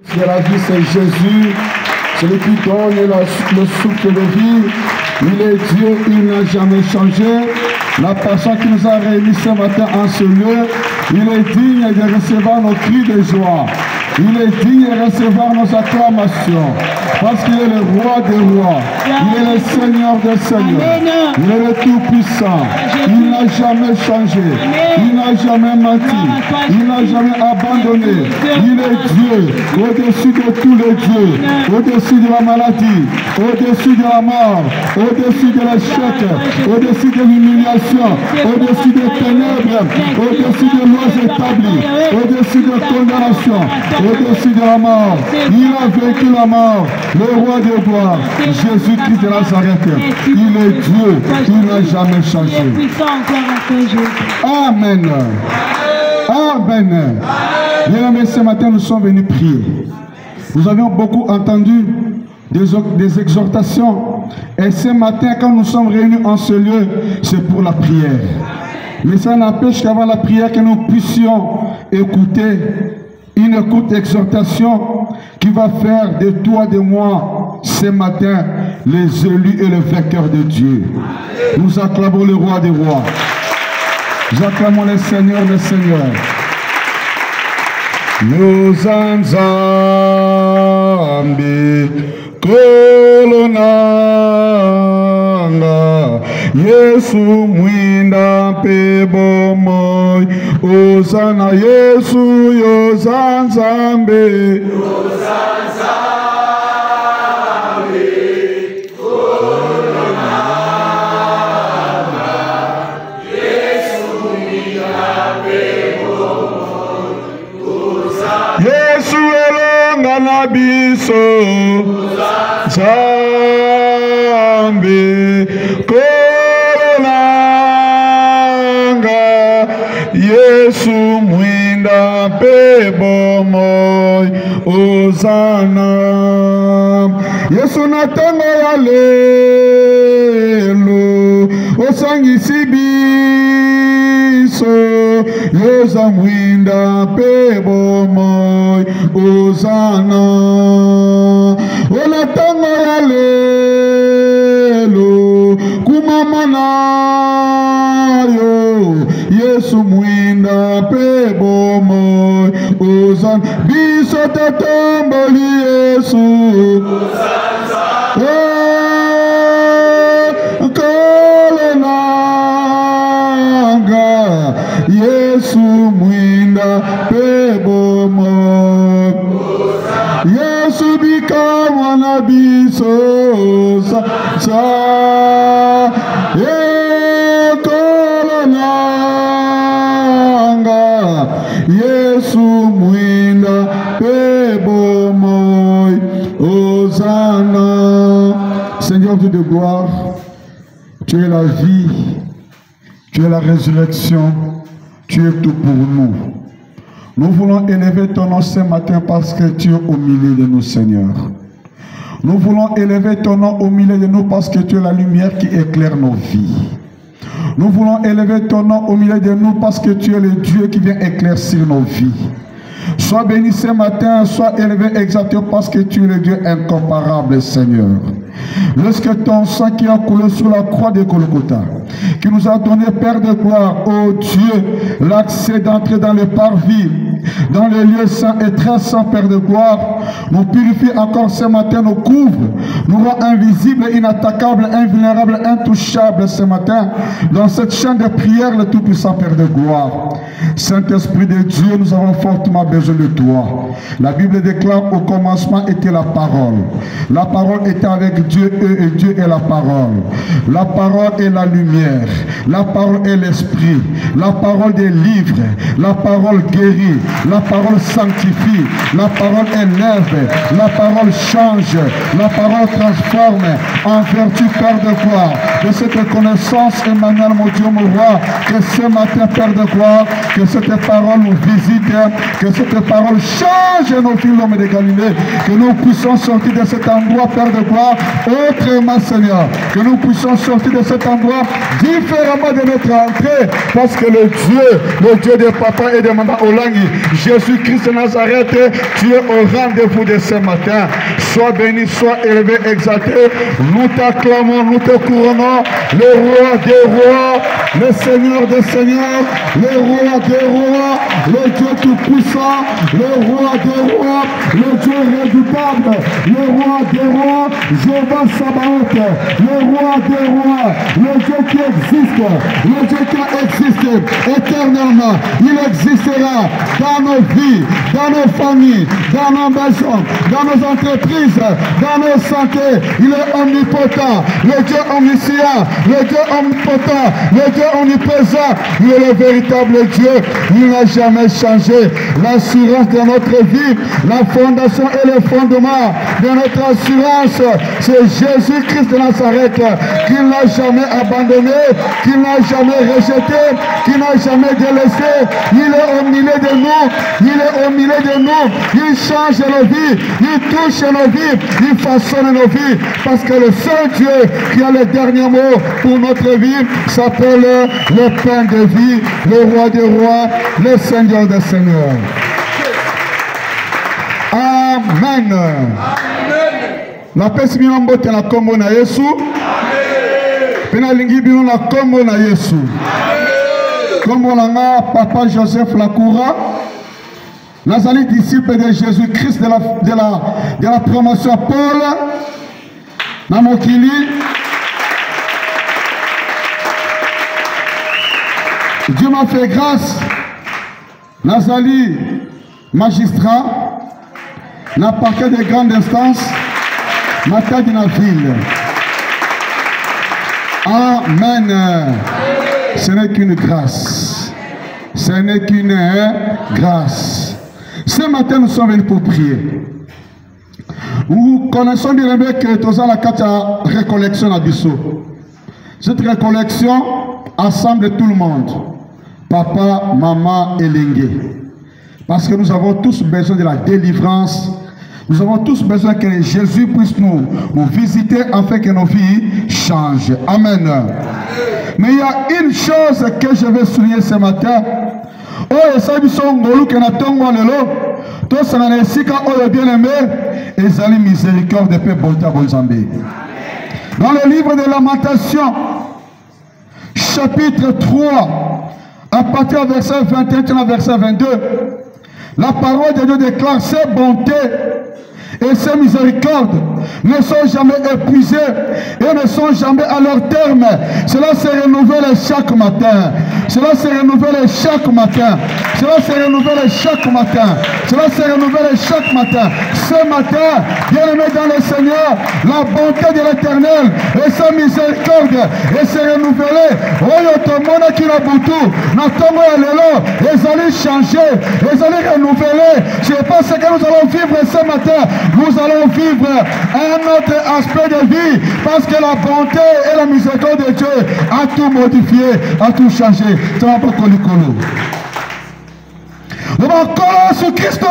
De la vie, c'est Jésus, celui qui donne le souffle de vie. Il est Dieu, il n'a jamais changé. La personne qui nous a réunis ce matin en ce lieu, il est digne de recevoir nos cris de joie. Il est digne de recevoir nos acclamations. Parce qu'il est le roi des rois. Il est le Seigneur des seigneurs. Il est le Tout-Puissant. Il n'a jamais changé. Il n'a jamais menti. Il n'a jamais abandonné. Il est Dieu, au-dessus de tous les dieux, au-dessus de la maladie, au-dessus de la mort, au-dessus de l'échec, au-dessus de l'humiliation, au-dessus des ténèbres, au-dessus de lois établies, au-dessus de condamnation, au-dessus de la mort. Il a vaincu la mort. Le roi des gloires, Jésus-Christ de Nazareth, il est Dieu, il n'a jamais changé. Amen. Amen. Bien-aimés, ce matin, nous sommes venus prier. Nous avions beaucoup entendu des exhortations. Et ce matin, quand nous sommes réunis en ce lieu, c'est pour la prière. Mais ça n'empêche qu'avant la prière, que nous puissions écouter une écoute exhortation qui va faire de toi, de moi, ce matin, les élus et le vainqueur de Dieu. Nous acclamons le roi des rois. Nous acclamons le Seigneur des seigneurs. Nous Nzambi kolonanga Yesu mwinda pebo moy Osana Yesu yozanzambe Biso Zambi Kolanga Yesu mwinda pebo moy Ozana Yesu natango ya lelo Osangisi biso Yoza mwinda pebo moy Ozana Ola tango ya lelo Kumama nayo Yesu mwinda pebo moy Ozana Biso tatamboli Yesu Ozana Kolonanga Yesu mwinda pebo moy Yesu bikama na biso sa kolonanga Yesu mwinda pebo moy Hosanna. Seigneur Dieu de gloire, tu es la vie, tu es la résurrection, tu es tout pour nous. Nous voulons élever ton nom ce matin parce que tu es au milieu de nous, Seigneur. Nous voulons élever ton nom au milieu de nous parce que tu es la lumière qui éclaire nos vies. Nous voulons élever ton nom au milieu de nous parce que tu es le Dieu qui vient éclaircir nos vies. Sois béni ce matin, sois élevé, exalté parce que tu es le Dieu incomparable, Seigneur. Lorsque ton sang qui a coulé sur la croix de Golgotha, qui nous a donné, Père de gloire, ô Dieu, l'accès d'entrer dans le parvis, dans les lieux saints et très saints, Père de gloire, nous purifie encore ce matin, nous couvre, nous rend invisibles, inattaquables, invulnérables, intouchables ce matin, dans cette chaîne de prière, le Tout-Puissant, Père de gloire. Saint-Esprit de Dieu, nous avons fortement besoin de toi. La Bible déclare, au commencement était la parole. La parole était avec Dieu et Dieu est la parole. La parole est la lumière. La parole est l'esprit. La parole délivre. La parole guérit. La parole sanctifie. La parole élève. La parole change. La parole transforme. En vertu, Père de gloire, de cette connaissance, Emmanuel, mon Dieu, mon roi, que ce matin, Père de gloire, que cette parole nous visite, que cette parole change nos vies, l'homme de Galilée, que nous puissions sortir de cet endroit, Père de gloire, autrement, Seigneur. Que nous puissions sortir de cet endroit différemment de notre entrée. Parce que le Dieu de papa et de maman Olangi, Jésus-Christ de Nazareth, tu es au rendez-vous de ce matin. Sois béni, sois élevé, exalté. Nous t'acclamons, nous te couronnons. Le roi des rois, le Seigneur des seigneurs, le roi des rois, le Dieu tout-puissant, le roi des rois, le Dieu redoutable, le roi des rois, Jéhovah Sabaoth, le roi des rois, le Dieu qui existe, le Dieu qui a existé éternellement. Il existera dans nos vies, dans nos familles, dans nos maisons, dans nos entreprises, dans nos santé. Il est omnipotent, le Dieu omniscient, le Dieu omnipotent, le Dieu omniprésent. Il est le véritable Dieu. Il n'a jamais changé. L'assurance de notre vie, la fondation et le fondement de notre assurance, c'est Jésus-Christ de Nazareth, qui n'a jamais abandonné, qui n'a jamais rejeté, qui n'a jamais délaissé. Il est au milieu de nous, il est au milieu de nous. Il change nos vies, il touche nos vies, il façonne nos vies, parce que le seul Dieu qui a le dernier mot pour notre vie s'appelle le pain de vie, le roi des rois, le Seigneur des seigneurs. Amen. La paix est bien na kombo na Yesu. Pena lingi bino na kombo na Yesu. Kombo na Papa Joseph Lacoura. Nazali disciple de Jésus-Christ de la promotion Paul. Namokili. Dieu m'a fait grâce. Nazali, magistrat, na parquet de grande instance, ma tête de la ville. Amen. Ce n'est qu'une grâce. Ce n'est qu'une grâce. Ce matin, nous sommes venus pour prier. Nous connaissons bien que nous avons la carte de récollection à Bissau. Cette récollection assemble tout le monde. Papa, maman et Lingue. Parce que nous avons tous besoin de la délivrance. Nous avons tous besoin que Jésus puisse nous visiter afin que nos vies changent. Amen. Mais il y a une chose que je vais souligner ce matin. Oh, et ça, ils sont ngolou que na tongo lelo. Tous ça na esika oh bien aimé. Ezali miséricorde de paix bonté à Bonzambé. Dans le livre de Lamentation, chapitre 3, à partir du verset 21 à verset 22, la parole de Dieu déclare ses bontés et ses miséricordes ne sont jamais épuisées et ne sont jamais à leur terme. Cela se renouvelle chaque matin. Cela se renouvelle chaque matin. Cela se renouvelle chaque matin. Cela se renouvelle chaque matin. Ce matin, bien-aimé dans le Seigneur, la bonté de l'Éternel et sa miséricorde et se renouveler. Oyo tomona qui la boutou, na tomo ya lelo, les allez changer, les allez renouveler. C'est pas ce que nous allons vivre ce matin. Nous allons vivre un autre aspect de vie parce que la bonté et la miséricorde de Dieu a tout modifié, a tout changé. Ça va pas colicolo. On va coller sur Christ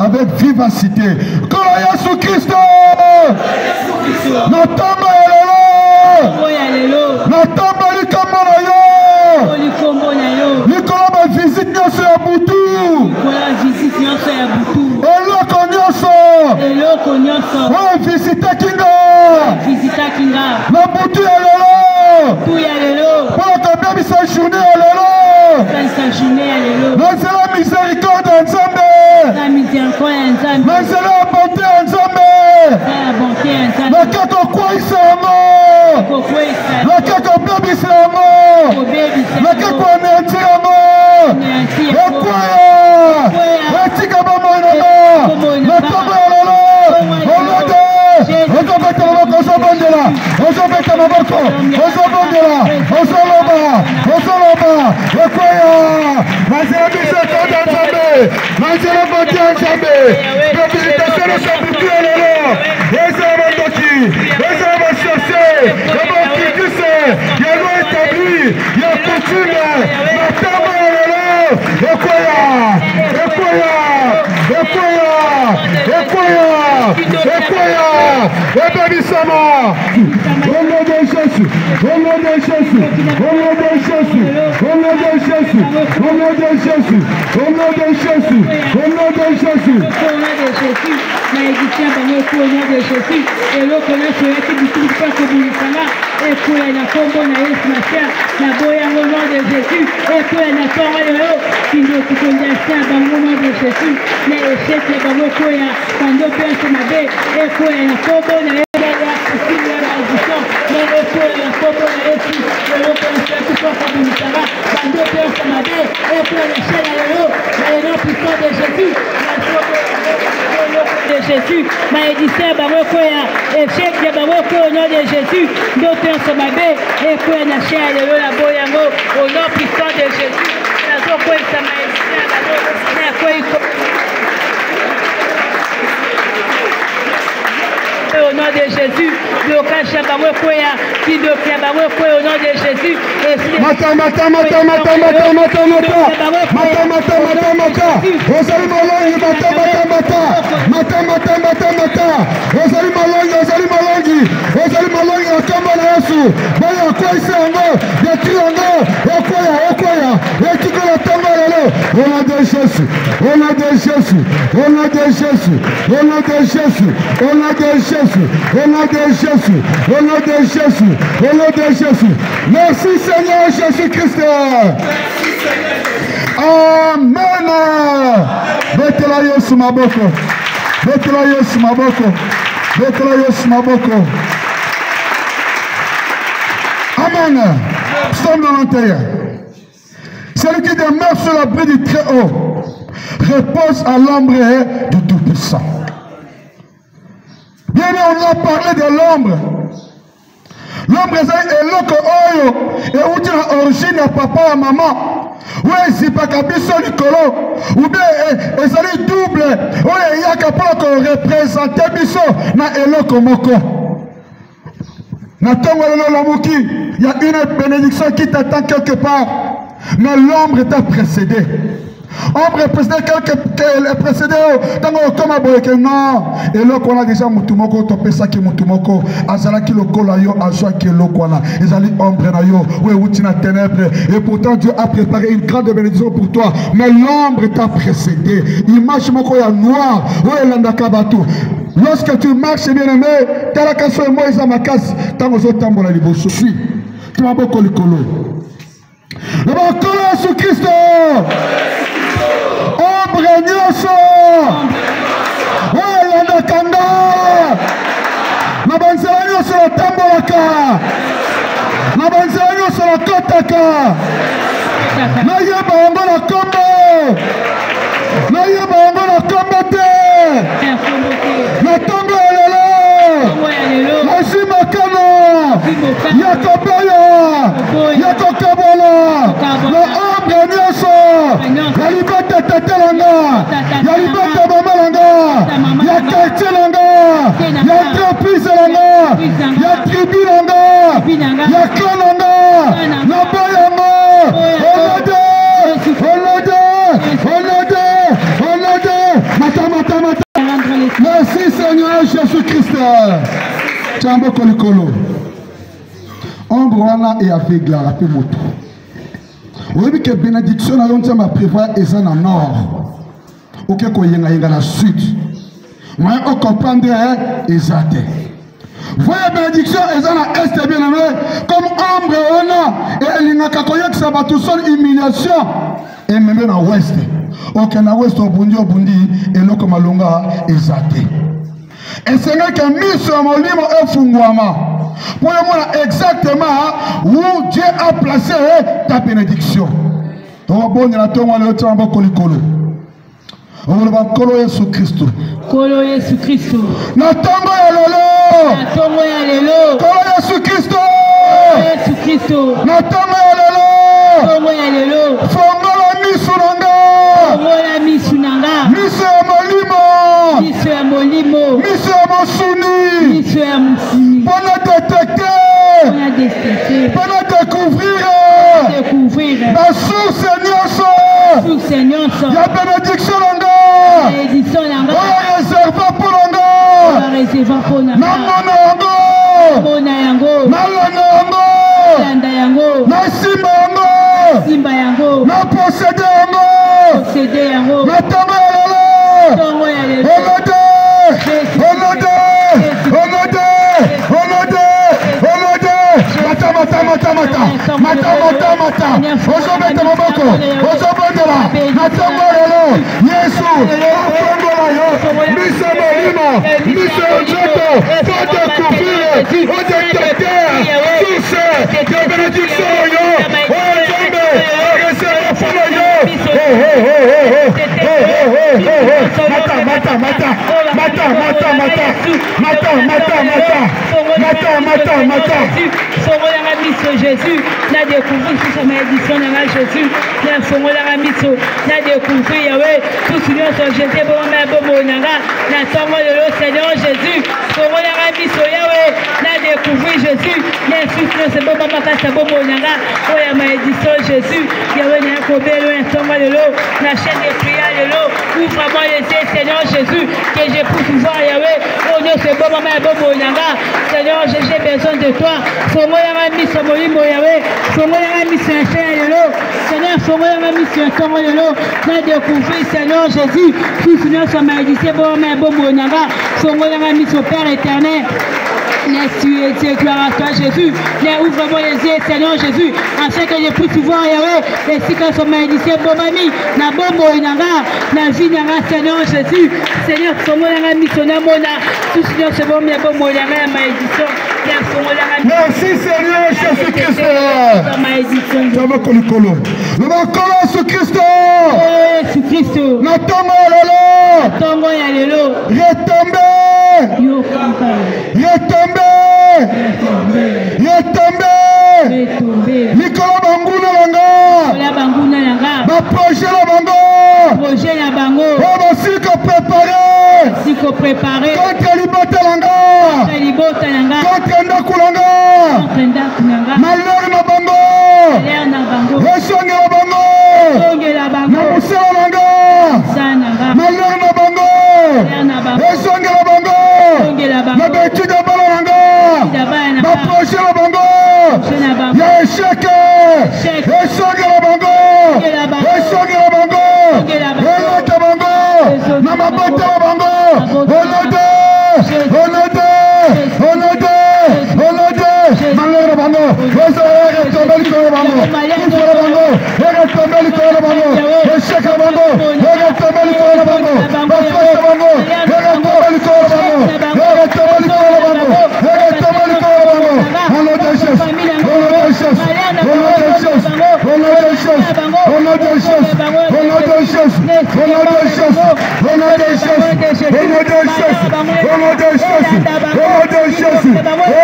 avec vivacité. Coller sur Christ. Nous tombons nous tombons les camarades. Nous visite nyonso ya butu. Eloko nyonso. Oh, visite kinga. Na butu ya lelo. Pour que bien sa journée ya lelo. Nous la miséricorde en Nzambe. Nous la bonté en Nzambe. Na kako kwa isamo. Na kako bien isamo. Na kako neti amo. Ekwaya. Etika bamono. Na tobo lelo. Olode. Ozobeta maboko ozobondela. Ozobeta maboko. Ozobondela. Ozoloba. Ekwaya. Nazela miséricorde en Nzambe. Nazela bonté en Nzambe. Réhabilitation de sa boutique lelo. Ezaba ndoki. Ezaba cherché. Eboki kise. Yalo établi. Yakoutume. Matama lelo. Ekwaya. ébannissement. Au nom de Jésus, au nom de Jésus, au nom de Jésus, au nom de Jésus, au nom de Jésus, au nom de Jésus, au nom de Jésus. Malédiction bango au nom de Jésus. Et l'eau qu'on a sur la tête du tout le peuple de Boulissana. Et pour la combo na Yesu Masia, la boya au nom de Jésus. Et pour la tombe de l'eau, qui nous condamne bango au nom de Jésus. Les échecs de bango koya, quand nous pensons ma bête. Et pour la combo na Yesu. Jésus, malédiction, barokoya, échec de baroko au nom de Jésus, d'autres sont ma bête, et pour un achat de la boyango, au nom puissant de Jésus, la zoko et sa malédiction, au nom de Jésus, le cache barokoya, qui doit barokoya au nom de Jésus, et mata. Ozali malongi na kombo na Yesu. Baya kwese yango, detri yango, okoya, etikola tongo lelo. Au nom de Jésus, au nom de Jésus, au nom de Jésus, au nom de Jésus, au nom de Jésus, au nom de Jésus, au nom de Jésus, au nom de Jésus. Merci Seigneur Jésus-Christ. Amen. Betela Yesu maboko. Betela Yesu maboko. Betela Yesu maboko. Amen. Psaume 91. Celui qui demeure sur l'abri du Très-Haut repose à l'ombre du Tout-Puissant. Bien, on a parlé de l'ombre. L'ombre est l'oko oyo et où tu as origine à papa et maman. Oui, c'est pas kabiso likolo. Ou bien ezali double. Oui, yaka poko représenter biso na eloko moko. Na tongo lelo lamuki, il y a une bénédiction qui t'attend quelque part. Mais l'ombre t'a précédé. Ombre est précédé comme aboyeke non. Et là qu'on a déjà mutumoko topé ça qui mutumoko azala ki lokola yo azwa ki lokwana ezali ombre na yo ouais utina ténèbres et pourtant Dieu a préparé une grande bénédiction pour toi mais l'ombre t'a précédé. Image moko ya noir ouais landaka batu. Lorsque tu marches bien aimé talaka so moïse makasi tango zo tambola liboso suis tu vas boko likolo le bakolo Jésus Christ. Ombre nyonso oyo nakanga na banzela nyonso natambolaka na banzela nyonso nakotaka nayeba yango na kombo nayeba yango na kombo te na ntongo ya lelo nazwi makano ya koboya ya kokabola na ombre nyonso ya libota tata langa ya libota mama langa ya quartier langa ya entreprise langa ya tribu langa ya clan langa na boya yango olode merci Seigneur Jésus-Christ. Chambo kolikolo ombre wana et aveugle à peu moto. Oui, que bénédiction a yon ma prévoir est en nord. Ok, ko yenga yenga na sud. Moi, on comprendre exact. Voyez bénédiction est en est bien aimé comme ombre ona et linga kakoyek sabatu son humiliation et même na ouest. Ok, na ouest obundi et loko malonga exact. Et c'est là que mis sur mon livre et fungwama. Pour moi exactement où Dieu a placé ta bénédiction. On bon la tombe le temps kolikolo. On va kolo Yesu Kristo. Kolo Yesu Kristo. Na tombe ya lelo. Na tombe ya lelo. Kolo Yesu Kristo. Yesu Kristo. Na tombe ya lelo. Tombe ya lelo. Fongola misu nanga. Fongola misu nanga. Misu ya molimo. Misu ya molimo. Misu ya mosuni. Misu ya mosuni. Pour détecter. Pour découvrir. La source nyonso. Ya bénédiction langa. Bénédiction langa. On réserve pour langa. devant Pona. Namona yango. Mona yango. Nalanda yango. Landa yango. Nasimba yango. Simba yango. Na posséder yango. Posséder yango. Na tongo yalelo. Tongo yalelo. Olode. Olode. Olode. Olode. Olode. Mata mata mata mata. Mata mata mata. Ozobeta maboko. Ozobondela. Na tongo yalelo. Yesu. Okongola yo. Mise molimo. Mise ojoto. Fote kufile. Odetete. Suse. De bénédiction yo. Ozombe. Recevez pour yo. Mata mata mata. Mata mata mata. Mata mata mata. Mata mata mata. Fongola miso Jésus, na découvrir tout sa malédiction dans Jésus. Na fongola miso, na découvrir Yahweh, tout ce que Jésus bon mais bon monanga, na tongo de l'eau Seigneur Jésus. Fongola miso Yahweh, na découvrir Jésus. Na souffle c'est bon maman c'est bon monanga, oh ya malédiction Jésus. Yahweh na kobelo na tongo de l'eau, na chaîne de prière de l'eau. Ouvre-moi les yeux Seigneur Jésus, que je puisse voir Yahweh. Oh Dieu c'est bon maman bon monanga. Seigneur j'ai besoin de toi. Fongola miso molimo Yahweh, fongola miso Seigneur, Seigneur fongola miso tongo de l'eau, na découvrir Seigneur Jésus, tout Seigneur sa malédiction bon mais bon monanga, fongola miso Père éternel. Laisse-tu gloire à toi Jésus. Ouvre-moi les yeux Seigneur Jésus, afin que je puisse voir Yahweh, et si que son malédiction bon mami, na bombo inanga, na vie nanga Seigneur Jésus, Seigneur fongola miso na mona, tout Seigneur c'est bon mais bon monanga la malédiction. Merci Seigneur Jésus-Christ. Nous avons Jésus-Christ. Jésus-Christ. Retomber. Nicolas Banguna Langa. Ma projet la bango. Projet la bango. On va aussi préparer. Contre Libota Langa. Contre Ndakulanga. Malheur na bango. Esonge la bango. Na musela langa. Malheur na bango. Esonge la bango. Na betu de bala langa. Na projet la bango. Ya échec. Esonge la bango. Esonge la bango. Elota bango. Na mabota la bango. Olode. Olode. Olode. Olode. Malheur na bango. Esonge tomber le bango. Esonge la bango. Esonge tomber le bango. Échec la bango. Esonge tomber le bango. Esonge la bango. Esonge tomber le bango. Esonge tomber le bango. Esonge tomber le bango. Olode chef. Olode chef. Olode chef. Olode chef. Olode chef. Olode chef. Olode chef. Olode chef. Olode chef. Olode chef. Olode chef.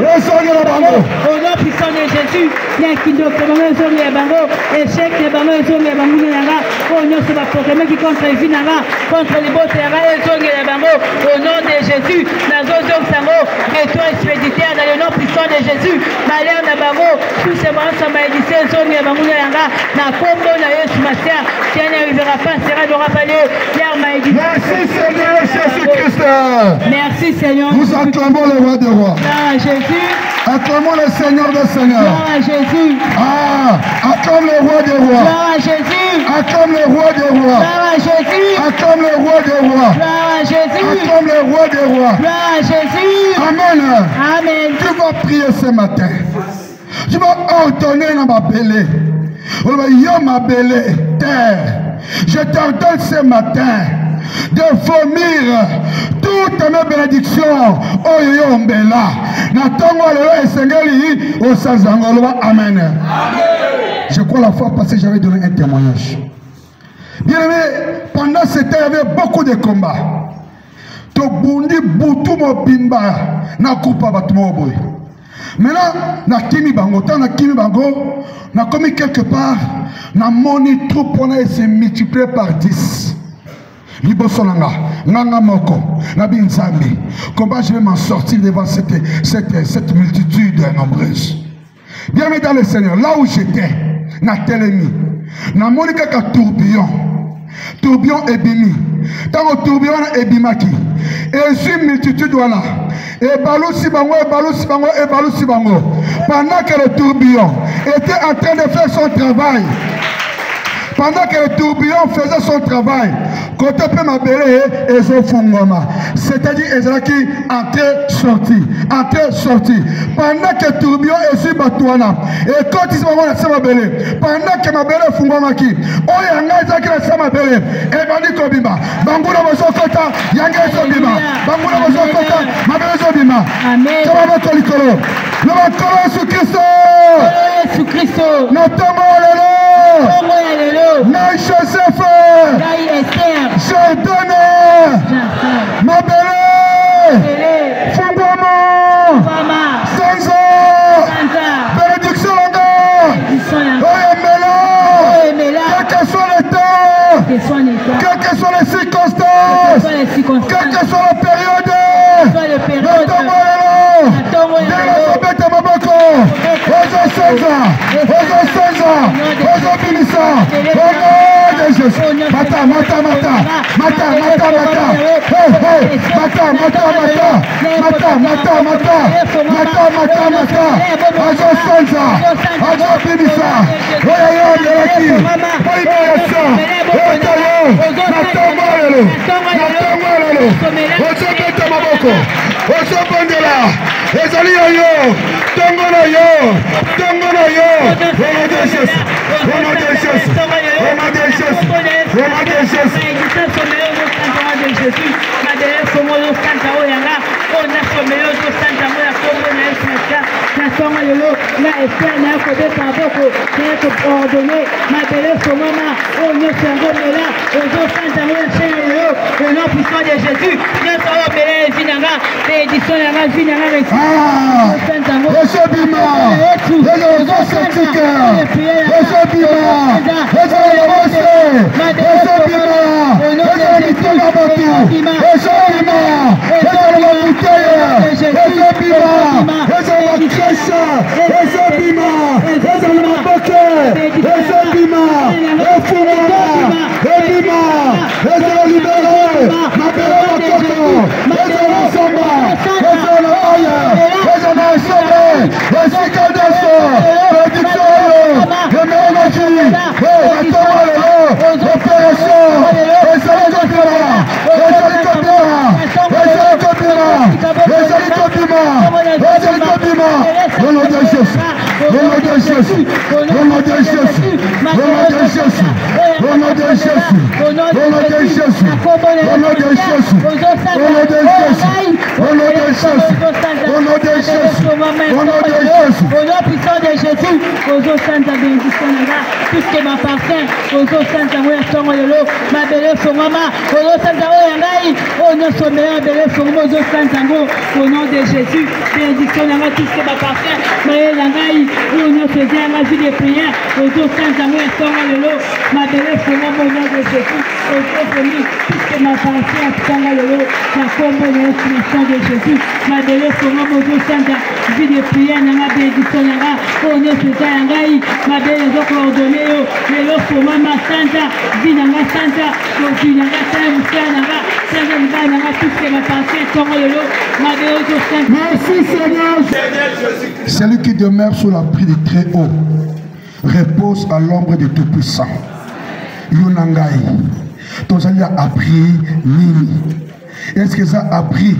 Au nom puissant de Jésus, les qui doivent sont les bango, et chaque les bango sont les bango nanga, au nom de la proclamation qui contre les nanga, contre les beaux terrains, et sont les bango, au nom de Jésus, la zone sango, et toi expéditeur dans le nom puissant de Jésus, malheur na bango, tous ces bango sont malédicés, sont les bango nanga, na combo na Yesu Masia, qui n'arrivera pas, sera de rappeler, leur malédiction. Merci Seigneur Jésus-Christ. Merci Seigneur. Nous acclamons le roi des rois. Jésus. Acclamons le Seigneur des seigneurs. Gloire à Jésus. Acclame le roi des rois. Gloire à Jésus. Acclame le roi des rois. Gloire à Jésus. Acclame le roi des rois. Gloire à Jésus. Acclame le roi des rois. Gloire à Jésus. Amen. Amen. Tu vas prier ce matin. Tu vas ordonner dans ma belée. Yo ma belée, terre. Je t'ordonne ce matin de vomir toutes mes bénédictions. Oh yo mbela. Natongo le esengeli au sazangolo. Amen. Je crois la fois passée j'avais donné un témoignage. Bien aimé, pendant ce temps il y avait beaucoup de combats. To bundi butu mo bimba na kupa batumo boy. Maintenant, na kimi bango, tant na kimi bango, na commis quelque part, na moni troupe on a se multiplié par 10. Libosonanga, Nanga Moko, Nabi Nzambi. Comment je vais m'en sortir devant cette multitude nombreuse? Bien aimé dans le Seigneur, là où j'étais, na Télémi, na Monika tourbillon, tourbillon et bimi. Tant que tourbillon et bimaki. Et sur multitude voilà. Et balousi bango, et balousi bango, et balousi bango. Pendant que le tourbillon était en train de faire son travail. Pendant que le tourbillon faisait son travail, côté peu ma belle et son fungoma. C'est-à-dire, ils qui entré, sorti. Pendant que le tourbillon est sur Batouana, et quand ils sont ma belle, pendant que ma belle fungoma qui, oh yanga qui la ma belle, et bandi kobima, bangula bozo kota, yanga sobima, bangula bozo kota, ma belle sobima. Amen. Ça va votre licolo. Nous allons sur Christo. Sur Christo. Notamment le Naï Joseph, Jordan, ma belle, Fondement, Sanza, Bénédiction Langa, Oyemela, quel que soit le temps, quelles que soient les circonstances, quelle que soit la période, au nom de Jésus, bénédiction à tout ce qui m'appartient. Mais la gaille, nous faisons la vie des prières, aux autres saints amours, ma belle, au nom de Jésus, aux autres tout ce qui m'appartient, la combo de l'inspiration de Jésus, ma belle, aux autres saints, vie des prières, la bénédiction, au nom de la gaille, ma belle, les autres ordonnés, les autres pour ma santa, vie dans ma santa, donc vie dans ma santa, tout ce qui m'appartient, merci Seigneur. Celui qui demeure sous l'abri du Très-Haut repose à l'ombre du Tout-Puissant. Yunangai. Tozali a appris nini. Est-ce que ça a appris?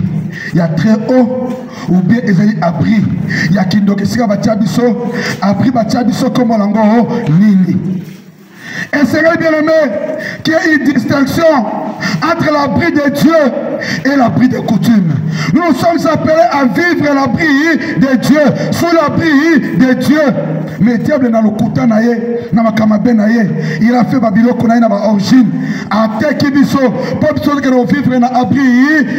Il y a très haut ou bien ils ont appris. Il y a qui donc ici à Batiabiso appris Batiabiso comme lango nini. Et Seigneur bien-aimé, qu'il y ait une distinction entre l'abri de Dieu et l'abri des coutumes. Nous sommes appelés à vivre l'abri de Dieu, sous l'abri de Dieu. Mais diable dans le kouta naye, na makamabe naye, il a fait Babylone naye na ba origine. Ate kibiso, pas besoin que nous vivre dans l'abri,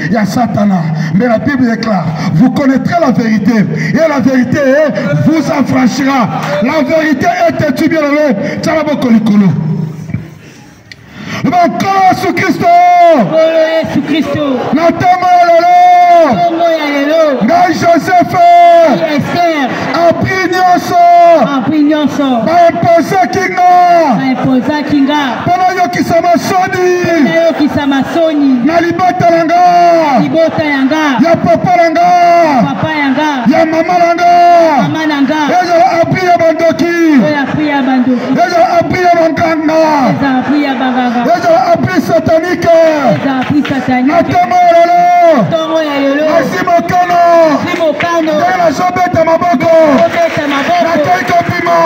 il y a Satana. Mais la Bible déclare, vous connaîtrez la vérité et la vérité vous affranchira. La vérité est tu bien le Tchalaboko-Likolo. Sous Christo, sous Christo, Naï Joseph, appris nyonso, imposa kinga, pendant yo kisama soni, masoni na libota langa libota yanga ya papa langa papa yanga ya mama langa mama nanga ezala appui ya bandoki oya appui ya bandoki ezala appui ya bankanga ezala appui ya banganga ezala appui satanique ezala appui satanique na ntongo ya lelo ntongo ya lelo nasimokano ndenge nazobeta maboko nakei kobima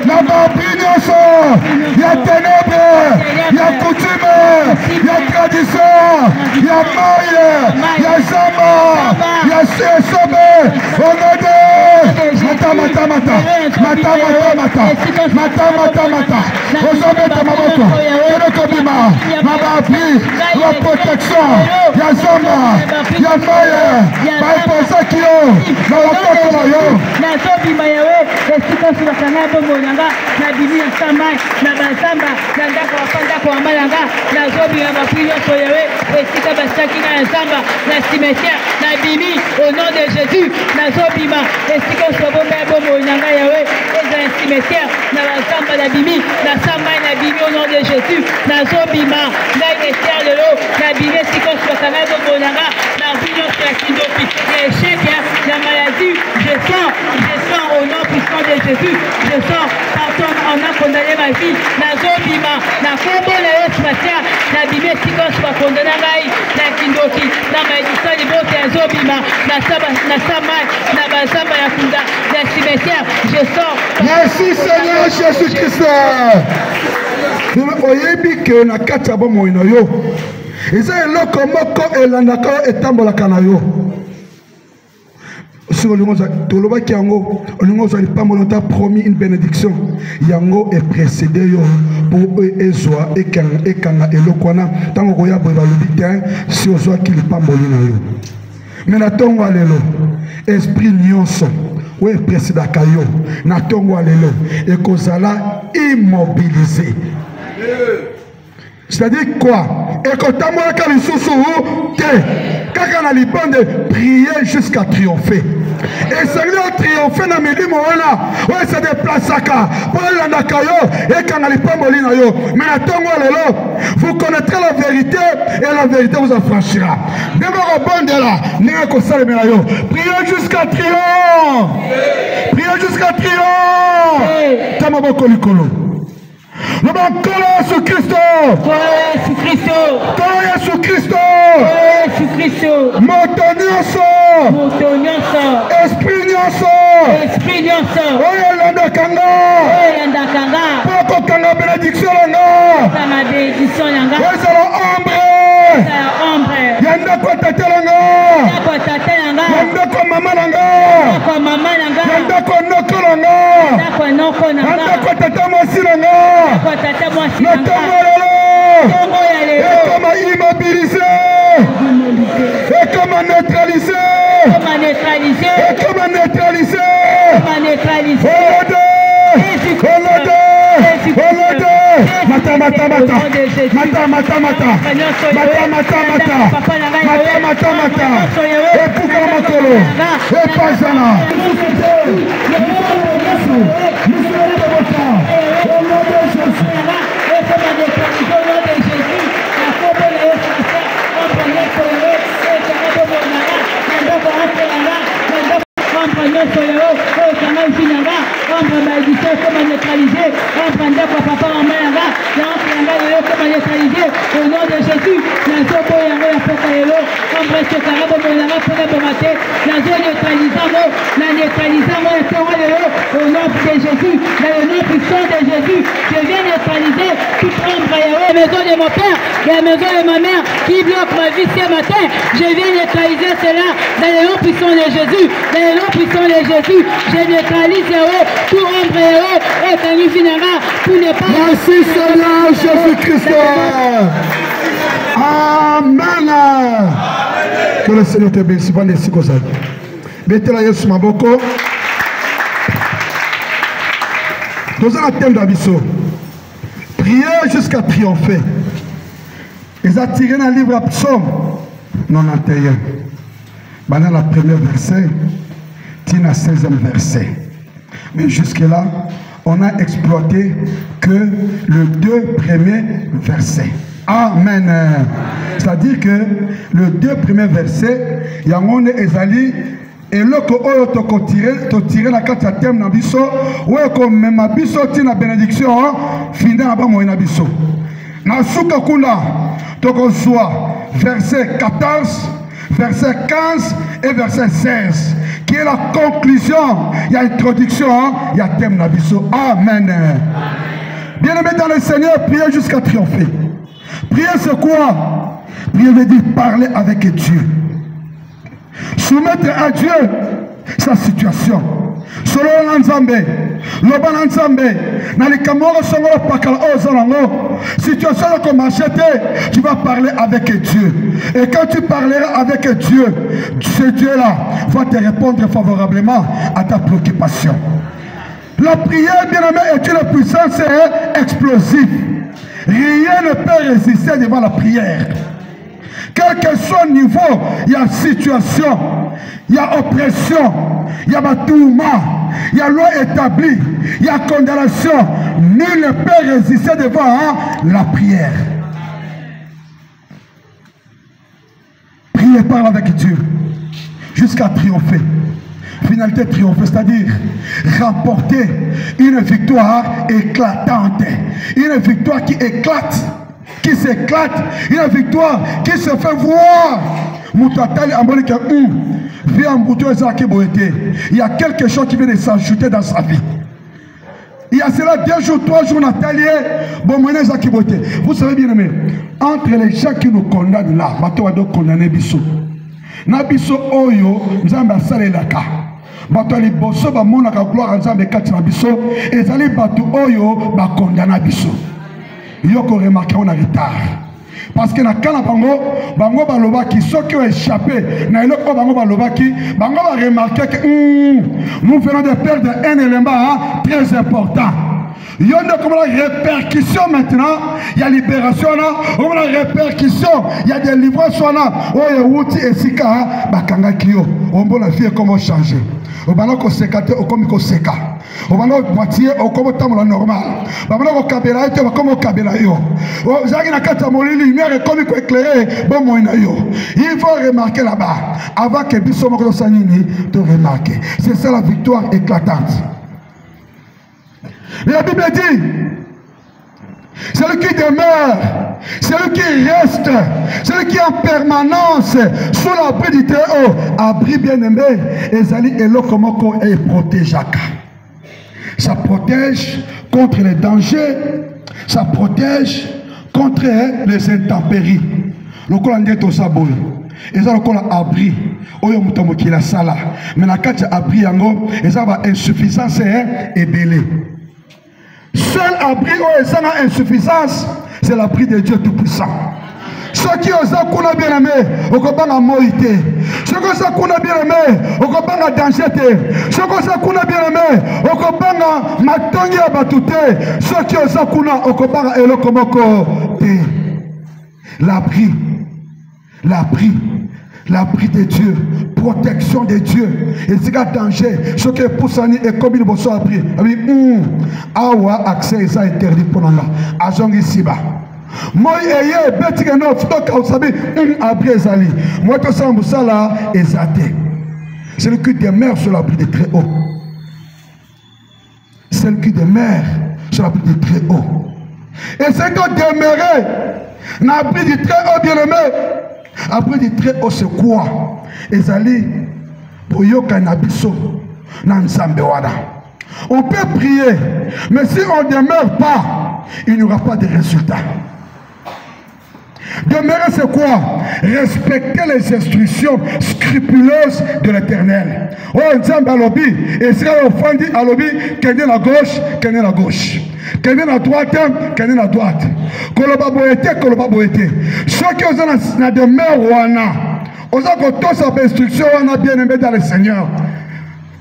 na babi nyonso ya ténèbre ya coutume ya tradition ya maye ya zamba ya esobe onode mata ozobeta maboko kende kobima na babi ya protection ya zamba ya maye baepozaki yo na bakoko na yo nazobima yawe esika sulakanga bongo nanga nabimi ya samai na bazamba na ndako bapandako bamba nanga nazobima bapui nyonso yawe esika basiaki na ya zamba na cimetière nabimi au nom de Jésus nazobima esika osobomba ya bongo nanga yawe eza na cimetière na bazamba nabimi na samai nabimi au nom de Jésus nazobima ngai ester lelo nabimi esika osulakanga bongo nanga na vie nyonso ya kindoki ya échec la maladie je sens au nom puissant de Jésus je sens partout on a condamné ma vie nazobima na kombo na yo spatia nabimi esika oso bakondana ngai na kindoki na malédiction libota yazobima na samai na bazamba ya kunda ya cimetière je sens. Merci Seigneur Jésus-Christ. Oyebi ke na kati ya bomoi na yo eza eloko moko elandaka yo etambolaka na yo si tolobaki yango olingo ozwa lipamboli ota promis une bénédiction yango eprécédé yo mpo ezwa ekanga eloko wana ntango koya boye balobi te si ozwaki lipamboli na yo me na ntongo ya lelo esprit nyonso oyo eprécédaka yo na ntongo ya lelo ekozala immobilisé. C'est-à-dire quoi? Et quand tu as dit prier jusqu'à triompher. Et Seigneur triompher dans mes livres, ouais, c'est des places à cas. Pour aller dans Kayo, et quand on pas molina yo. Mais attends-moi, vous connaîtrez la vérité et la vérité vous affranchira. D'abord, bon de là, priez jusqu'à triomphe. Priez jusqu'à triomphe. Tamaboko Nikolo. Le bankolo Yesu Kristo. Yesu Kristo. Yesu Kristo. Yesu Kristo. Moto nyonso. Moto nyonso. Esprit nyonso. Esprit nyonso. Oyo landakanga. Oyo landakanga. Poko kanga bénédiction langa. Kanga bénédiction langa. Ezala ombre. Ezala ombre. Yanda ko tata langa. Yanda ko tata langa. Yanda ko mama langa. Yanda ko mama langa. Yanda ko noko langa. Yanda ko noko langa. Yanda ko tata mwasi langa. Et comment immobiliser, et comment neutraliser, et comment neutraliser, mata mata mata mata mata mata mata mata mata mata mata et pour makolo et pasana au nom de Jésus, au nom de Jésus, dans le nom puissant de Jésus, je viens neutraliser toute ombre la maison de mon père, la maison de ma mère qui bloque ma vie ce matin. Je viens neutraliser cela dans le nom puissant de Jésus, dans le nom puissant de Jésus. Je neutralise tout ombre et Kani Finara pour ne pas. Merci Seigneur Jésus-Christ. Amen. Que le Seigneur te bénisse. Betela Yesu maboko. Nous avons un thème d'abisso. Prier jusqu'à triompher. Ils ont tiré dans le livre à Psaume 91. Dans la première verset, tient à 16e verset. Mais jusque-là, on a exploité que le 2 premiers versets. Amen. C'est-à-dire que le 2 premiers versets, il y a un ezali et le to tirer la carte à thème na biso ou comme même biso tina bénédiction fina ba mo na biso. Na suka kula to ko verset 14, verset 15 et verset 16 qui est la conclusion, il y a introduction, il y a thème na biso. Amen. Bien-aimé dans le Seigneur, priez jusqu'à triompher. Prier c'est quoi? Prier veut dire parler avec Dieu. Soumettre à Dieu sa situation. Selon l'Anzambe, l'Oban Anzambe, dans les Camorres, situation comme acheter, tu vas parler avec Dieu. Et quand tu parleras avec Dieu, ce Dieu-là va te répondre favorablement à ta préoccupation. La prière, bien aimé, est une puissance explosive. Rien ne peut résister devant la prière. Quel que soit le niveau, il y a situation, il y a oppression, il y a batouma, il y a loi établie, il y a condamnation. Nul ne peut résister devant la prière. Priez, parle avec Dieu jusqu'à triompher. Finalité triompher, c'est-à-dire remporter une victoire éclatante, une victoire qui éclate, qui s'éclate, une victoire qui se fait voir. Il y a quelque chose qui vient de s'ajouter dans sa vie. Il y a cela 2 jours, 3 jours, Nathalie, vous savez bien aimé, entre les gens qui nous condamnent là, ils doivent condamner Bisso. Nabiso Oyo, nous avons salé la cas. Bato ali bosso ba mona ka gloire nzambe kati na biso ezali bato oyo ba condamna biso. Yoko remarqué on a retard. Parce que na kana bango balobaki soki ont échappé na eloko bango balobaki bango ba remarqué que nous venons de perdre un élément très important. Il y a une répercussion maintenant, il y a libération, il y a répercussion, il y a des livraisons, il y a outil et sika, bakanga kio, on peut la vie comment changer. On va nous sécater au comme seka. On va nous moitié au comme temps normal. On va nous kabela et comme kabela yo. Zaki na kata molili lumière et comme éclairé bon moina yo. Il faut remarquer là-bas avant que biso moko sanini te remarquer. C'est ça la victoire éclatante. Mais la Bible dit, celui qui demeure, celui qui reste, celui qui est en permanence sous l'abri du Très-Haut, abri bien-aimé, Ezali Elokomoko et protège. Ça protège contre les dangers, ça protège contre les intempéries. Le Colandé Tosaboy, et ça le Cola abri. Oyo mutomo qui la sala. Mais la carte abri yango, et ça va insuffisance et belé. Seul abri où est une insuffisance, c'est l'abri de Dieu Tout-Puissant. Ceux qui osent qu'on bien aimé, au combat à moïté. Ceux qui osent qu'on bien aimé, au combat à danger. Ceux qui osent qu'on bien aimé, au combat à matongi à batouté. Ceux qui osent qu'on au combat à elokomoko. L'abri, l'abri. L'abri de Dieu, protection de Dieu, et c'est un danger. Ce qui est poussé et comme il faut abri. Awa accès ça interdit pour nous. Agent ici bas. Moi ayé bête que non faut vous savez abri ezali. Moi to ça musala ezate. C'est le qui demeure sur l'abri de très haut. Celle qui demeure sur l'abri de très haut. Et c'est que demeurer l'abri du très haut bien aimé. Après du très haut c'est quoi? Ezali Boyoka Nabiso Nansambé Wada. On peut prier, mais si on ne demeure pas, il n'y aura pas de résultat. Demeurer c'est quoi? Respecter les instructions scrupuleuses de l'Éternel. Oh, Nzambe alobi, Israël offendi alobi, qu'elle est la gauche, qu'elle est la gauche. Qu'elle est la droite, qu'elle est la droite. Koloba boete. Ceux qui ont la demeure wana, on a que sa instruction, on a bien aimé dans le Seigneur.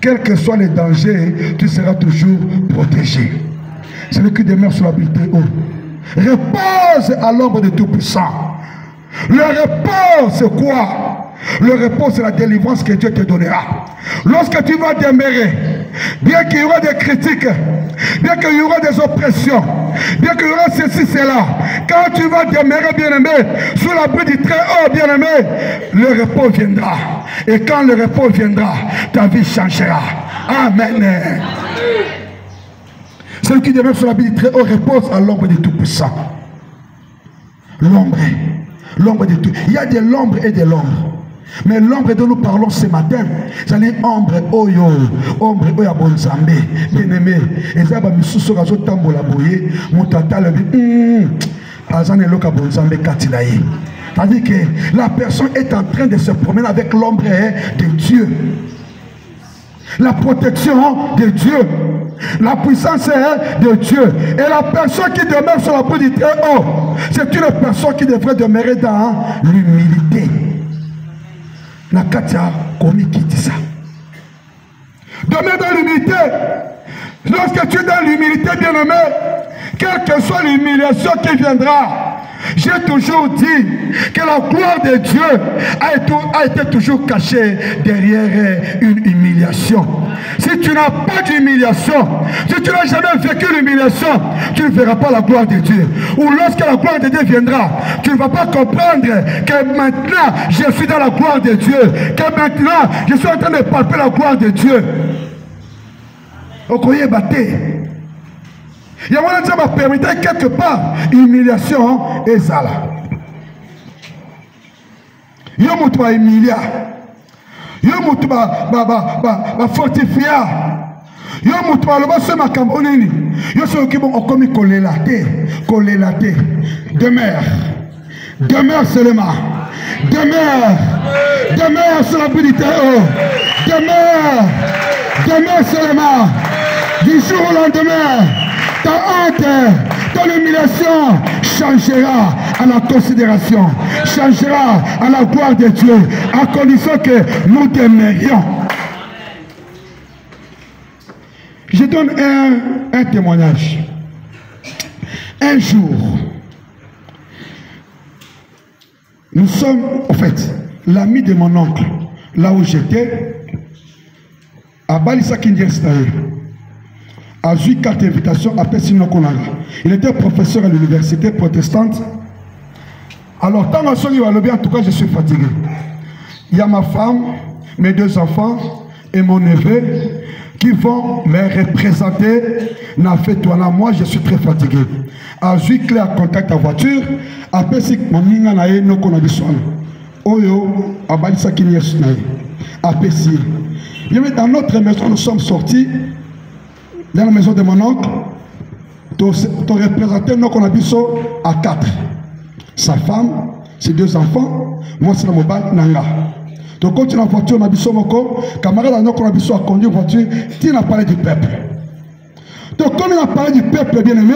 Quels que soient les dangers, tu seras toujours protégé. Celui qui demeure sur la ville très haut. Repose à l'ombre de Tout-Puissant. Le repos, c'est quoi? Le repos, c'est la délivrance que Dieu te donnera. Lorsque tu vas demeurer, bien qu'il y aura des critiques, bien qu'il y aura des oppressions, bien qu'il y aura ceci, cela, quand tu vas demeurer, bien-aimé, sous l'abri du Très-Haut, bien-aimé, le repos viendra. Et quand le repos viendra, ta vie changera. Amen. Celui qui demeure sur l'abri du Très-Haut repose à l'ombre du Tout-Puissant. L'ombre de tout. Il y a de l'ombre et de l'ombre. Mais l'ombre dont nous parlons ce matin, c'est l'ombre oyo, ombre oya bonzambe, bien-aimé. Et ça va me soucier à tambola boye, mon tata le dit, azane loka bonzambe katilaye. C'est-à-dire que la personne est en train de se promener avec l'ombre de Dieu. La protection de Dieu. La puissance est de Dieu. Et la personne qui demeure sur la peau du Très-Haut, c'est une personne qui devrait demeurer dans l'humilité. Nakatia Komi qui dit ça. Demeure dans l'humilité. Lorsque tu es dans l'humilité, bien-aimé, quelle que soit l'humiliation qui viendra, j'ai toujours dit que la gloire de Dieu a été toujours cachée derrière une humiliation. Si tu n'as pas d'humiliation, si tu n'as jamais vécu l'humiliation, tu ne verras pas la gloire de Dieu. Ou lorsque la gloire de Dieu viendra, tu ne vas pas comprendre que maintenant je suis dans la gloire de Dieu, que maintenant je suis en train de palper la gloire de Dieu. Okoye bate. Il y a un qui m'a permis quelque part humiliation et ça là. Il y a un qui m'a humilié. Il y a un qui m'a fortifié. Il y a un qui m'a levé ma cambonini. Il y a ceux qui m'ont commis coller la tête. Demeure seulement. Demeure sur la bulle du Très-Haut. Demeure seulement. Du jour au lendemain. Ta honte, ton humiliation changera à la considération, changera à la gloire de Dieu, à condition que nous demeurions. Je donne un témoignage. Un jour, nous sommes, en fait, l'ami de mon oncle, là où j'étais, à Balissa Kindiestaye. A eu carte d'invitation à Pessinokonanga. Il était professeur à l'université protestante. Alors, tant que en tout cas, je suis fatigué. Il y a ma femme, mes 2 enfants et mon neveu qui vont me représenter. Moi, je suis très fatigué. A eu clé à contact à voiture. A Pessinokonanga nae no konabiswana. Oyo, a Balissa Kinyesnae. A Pessi. Dans notre maison, nous sommes sortis. Dans la maison de mon oncle, ton représentant qu'on a dit à 4. Sa femme, ses 2 enfants, moi c'est la mobile Nanga. Donc quand tu as une voiture, on a dit moko, camarade qu'on a dit à conduire une voiture, tu n'as parlé du peuple. Donc comme il a parlé du peuple, bien aimé,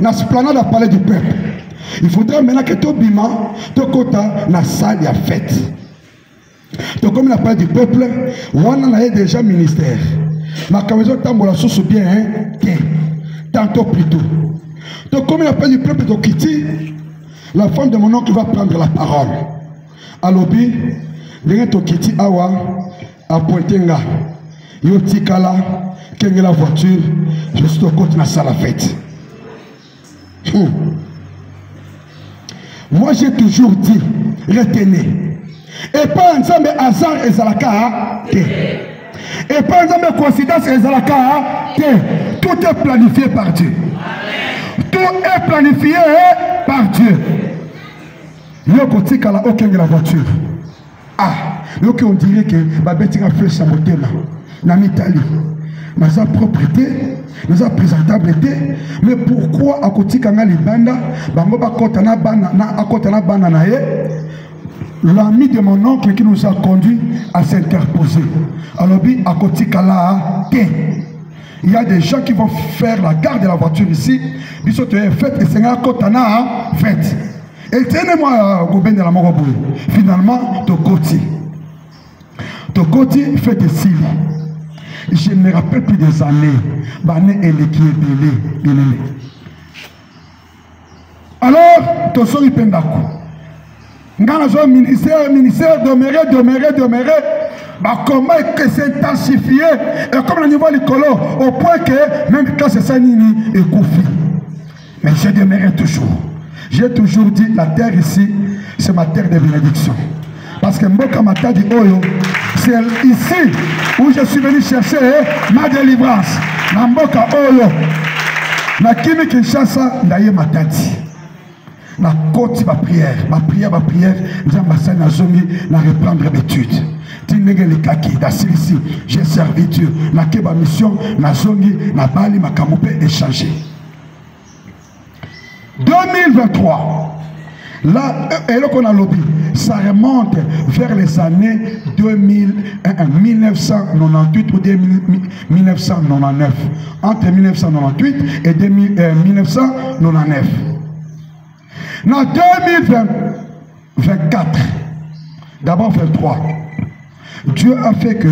dans ce planète a parlé du peuple. Il faudrait maintenant que tu bima, tu kota na salle ya fête. Donc comme il a parlé du peuple, on a déjà ministère. Ma camisole tambola sous bien, tantôt plus tôt. Donc, comme il appelle du peuple de Kiti, la femme de mon oncle va prendre la parole. À l'obi, l'un de Kiti awa, à Pointenga, Yotikala, Kenge la voiture, je suis au côté de la salle à fête. Moi, j'ai toujours dit, retenez. Et pas ensemble, hasard et zalaka, et par exemple, coïncidence et zalaka, tout est planifié par Dieu. Tout est planifié par Dieu. Yokotika la aucun de la voiture. Ah, on dirait que Babeti a fait sa motema. Dans l'Italie. Nous avons propriété, nous avons présentabilité. Mais pourquoi à Kotika na libanda, bangoba kotana bana na akotana bana na ye? L'ami de mon oncle qui nous a conduit à s'interposer. Alors, à côté il y a des gens qui vont faire la garde de la voiture ici. Ils sont fait et c'est un kotana fait. Et tenez-moi au de la Morobou. Finalement, Tokoti fait des cils. Je ne me rappelle plus des années. Bané et les qui est belé. Alors, Tosori Pendako. Ministère, demeurer. comment s'intensifier et comme le niveau l'écolo au point que même quand c'est ça nini et koufi. Mais je demeurerai toujours. J'ai toujours dit la terre ici c'est ma terre de bénédiction. Parce que Mboka Matadi Oyo, c'est ici où je suis venu chercher ma délivrance. Na Mboka Oyo, na Kimi Kinshasa, Ndaye Matadi. Na côte ma prière, Nzambasa na zongi, na reprendre l'étude. Tinege le kaki, da ici, j'ai servi Dieu. Na keba mission, na zongi, na bali, ma kamoupe échangé. 2023. Là, et là qu'on a lobby, ça remonte vers les années 1998 ou 1999. Entre 1998 et 1999. En 2024, d'abord 23, Dieu a fait que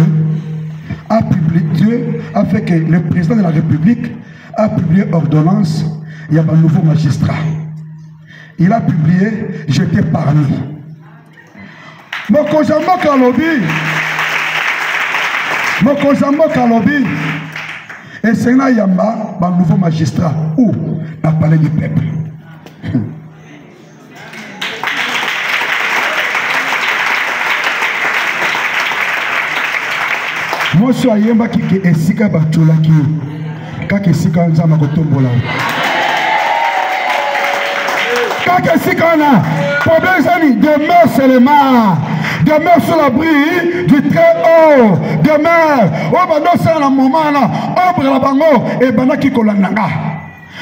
le président de la République a publié ordonnance, il y a un nouveau magistrat. Il a publié, j'étais parmi. Mokozambo Kalobi, et c'est là Yamba, un nouveau magistrat, où la palais du peuple. Moi, je suis à Yamba qui est Esika Batulaki, qui est Esika Nzama Kotombola. Quand est-ce qu'on a problème demeure seulement, demeure sur l'abri du très haut, demeure au bando c'est un moment là, ombre la bango et bana qui kolananga.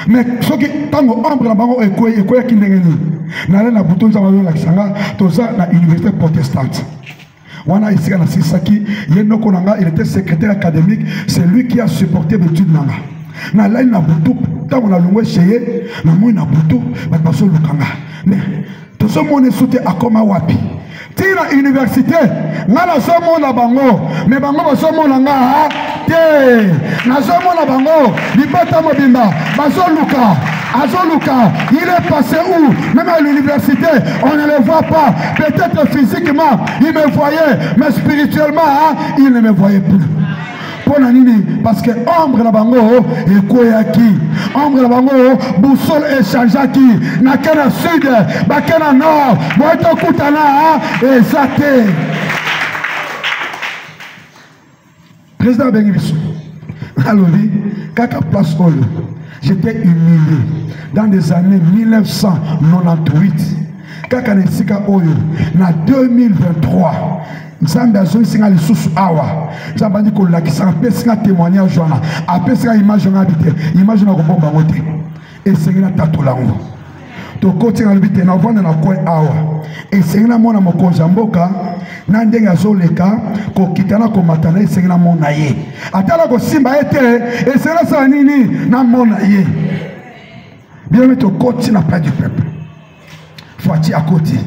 Mais ce qui tango ombre la bango et quoi qui n'engeni. N'allez na bouton ça va la kisanga, toza na université protestante. Wana ici na Sisaki, yeno konanga, il était secrétaire académique, c'est lui qui a supporté l'étude nanga. Na lai na butu tango na lungwe cheye na moi na butu baso lukanga mais to so mone soute akoma wapi tina université ngala so mona bango mais bango baso mona nga te na so mona bango libata mobimba baso luka Azoluka, il est passé où? Même à l'université, on ne le voit pas. Peut-être physiquement, il me voyait, mais spirituellement, il ne me voyait plus. Parce que ombre la bango et koyaki ombre la bango boussole et changeaki na kena sud bakena nord boito kutana et zate président Bengibiso alori kaka place oyo j'étais humilié dans des années 1998 kaka nesika oyo na 2023 Nzambe azoi singa lisusu awa. Nzambe andi ko lakisa apesinga témoignage wana. Apesinga image na bité. Image na ko bomba ngote. Et sengina tatolango. To koti na bité na vanda na ko awa. Et sengina mona mokonza mboka na ndenge azoleka ko kitana ko matana et sengina mona ye. Atala ko simba ete et sengina sa nini na mona ye. Bien mais to koti na pas du peuple. Fati à côté.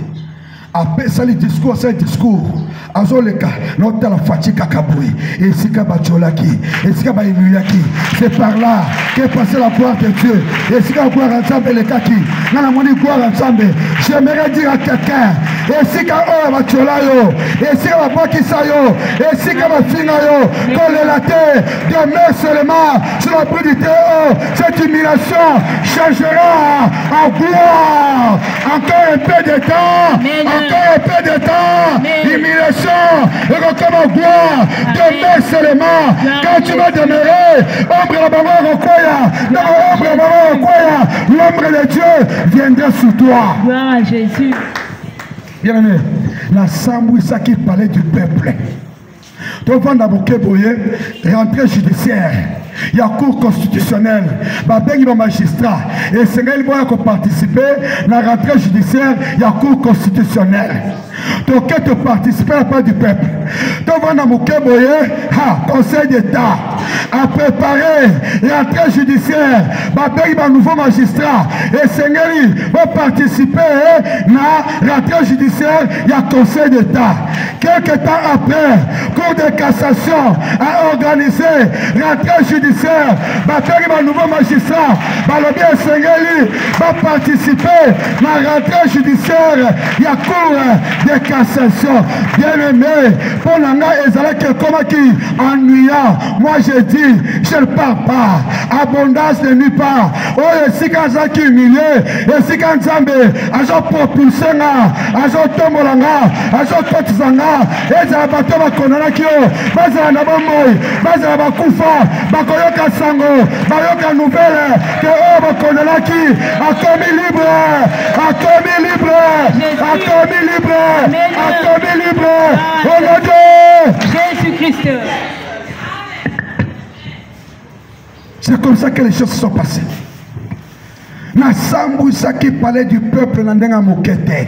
Après ça, le discours, c'est le discours. Azoleka, notre la fatika kaboui, et sika bacholaki, et sika baimulaki. C'est par là qu'est passée la gloire de Dieu. Et sika gloire ensemble les kaki. Nana moni gloire ensemble. J'aimerais dire à quelqu'un, et sika oh bacholayo, et sika bakisayo, et sika bafinayo, qu'on les latte, demeure seulement sur la bride du Théo. Cette humiliation changera en gloire. Encore un peu de temps. Encore un peu de temps, humiliation, et comme en gloire, demeure seulement, quand tu vas demeurer, ombre la bango rokoya, l'ombre de Dieu viendra sur toi. Gloire à Jésus. Bien aimé, la Samou ça qui parlait du peuple. Donc, on a rentrée judiciaire. Il y a cours constitutionnel. Il y a magistrat. Et c'est là qu'il participer à la rentrée judiciaire. Il y a cours constitutionnel. Donc, tu participes à la part du peuple. Donc, on a conseil d'État. à préparer l'entrée judiciaire, avec un nouveau magistrat. Et Seigneur, va participer à l'entrée judiciaire, il y a Conseil d'État. Quelques temps après, Cour de cassation a organisé l'entrée judiciaire, avec un nouveau magistrat. Le bien Seigneur va participer à la rentrée judiciaire, il y a Cour de cassation. Bien aimé, pour l'anga ezalaki comme qui ennuyant. Moi je dis, je ne pars pas. Abondance de nulle part. Oh, si quand j'ai humilié, et si quand Nzambe a propulsé, a tombolanga, a kotizanga, et ça va bateau va konana kio, baza na bomboy, baza va kufa, bakoyoka sango, bayoka nouvelle, que oh va konana ki, a commis libre, a commis libre, a commis libre, a commis libre. Oh mon Dieu! Jésus-Christ. C'est comme ça que les choses se sont passées. Nasambu Saki parlait du peuple Nandenga Mokete.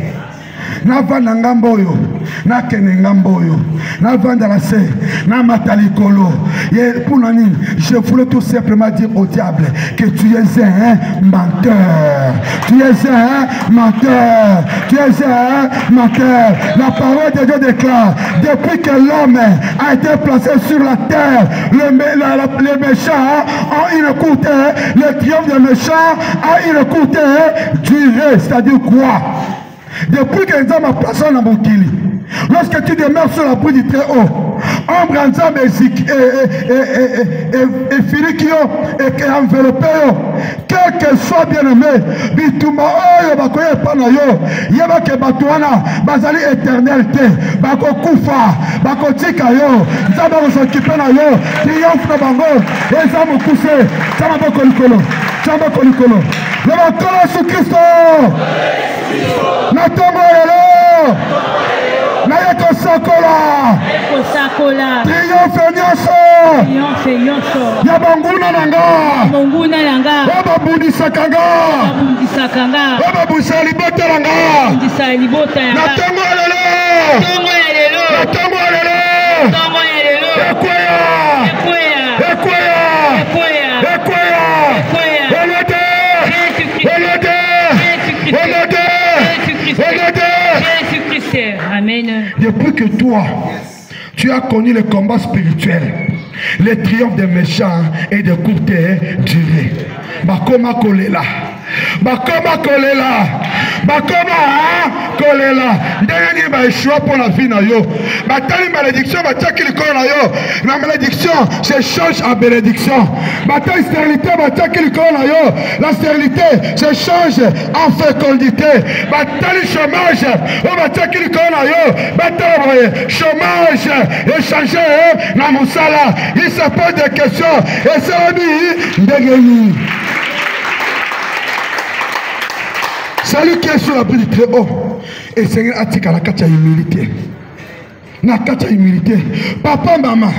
Nava Nangamboyo, Nakenengamboyo, Navandalase, Namatalikolo. Et pour l'année, je voulais tout simplement dire au diable que tu es un menteur. Tu es un menteur. Tu es un menteur. La parole de Dieu déclare, depuis que l'homme a été placé sur la terre, les méchants ont une courte, le triomphe des méchants a une courte durée. C'est-à-dire quoi? Depuis que les hommes ont placé dans mon kili, lorsque tu demeures sur la pluie du très haut, ombre ensemble et filikio et enveloppé, quel que soit bien aimé, bituma oyo bakoye panayo, yeba ke batuana, bazali éternalité, bako kufa, bako tika yo, nzaba s'occuper na yo, triomphe na bango, et ça me pousse, ça m'a pas kolikolo, ça m'a kolikolo, le bakolo sous Christo. Natongo yelo Nayeko Sakola Triomphe Nyonso Yabanguna Nanga Wababundisa Kanga Wababundisa Libota Nanga Natongo yelo Amen. Depuis que toi, tu as connu le combat spirituel, le triomphe des méchants et des courtes durées. Bakoma kolela. Bakoma kolela. Bakoma kolela. Ndenge ba échoué pour la vie na yo. Batali malédiction bataki likolo na yo. La malédiction se change en bénédiction. Batali stérilité bataki likolo na yo. La stérilité se change en fécondité. Batali chômage bataki likolo na yo. Batali chômage échangé na musala. Il se pose des questions et ça dit ndenge. Salut qui est sur la pluie du très haut. Et Seigneur a dit qu'à la kacha humilité. Na kacha humilité. Papa, maman.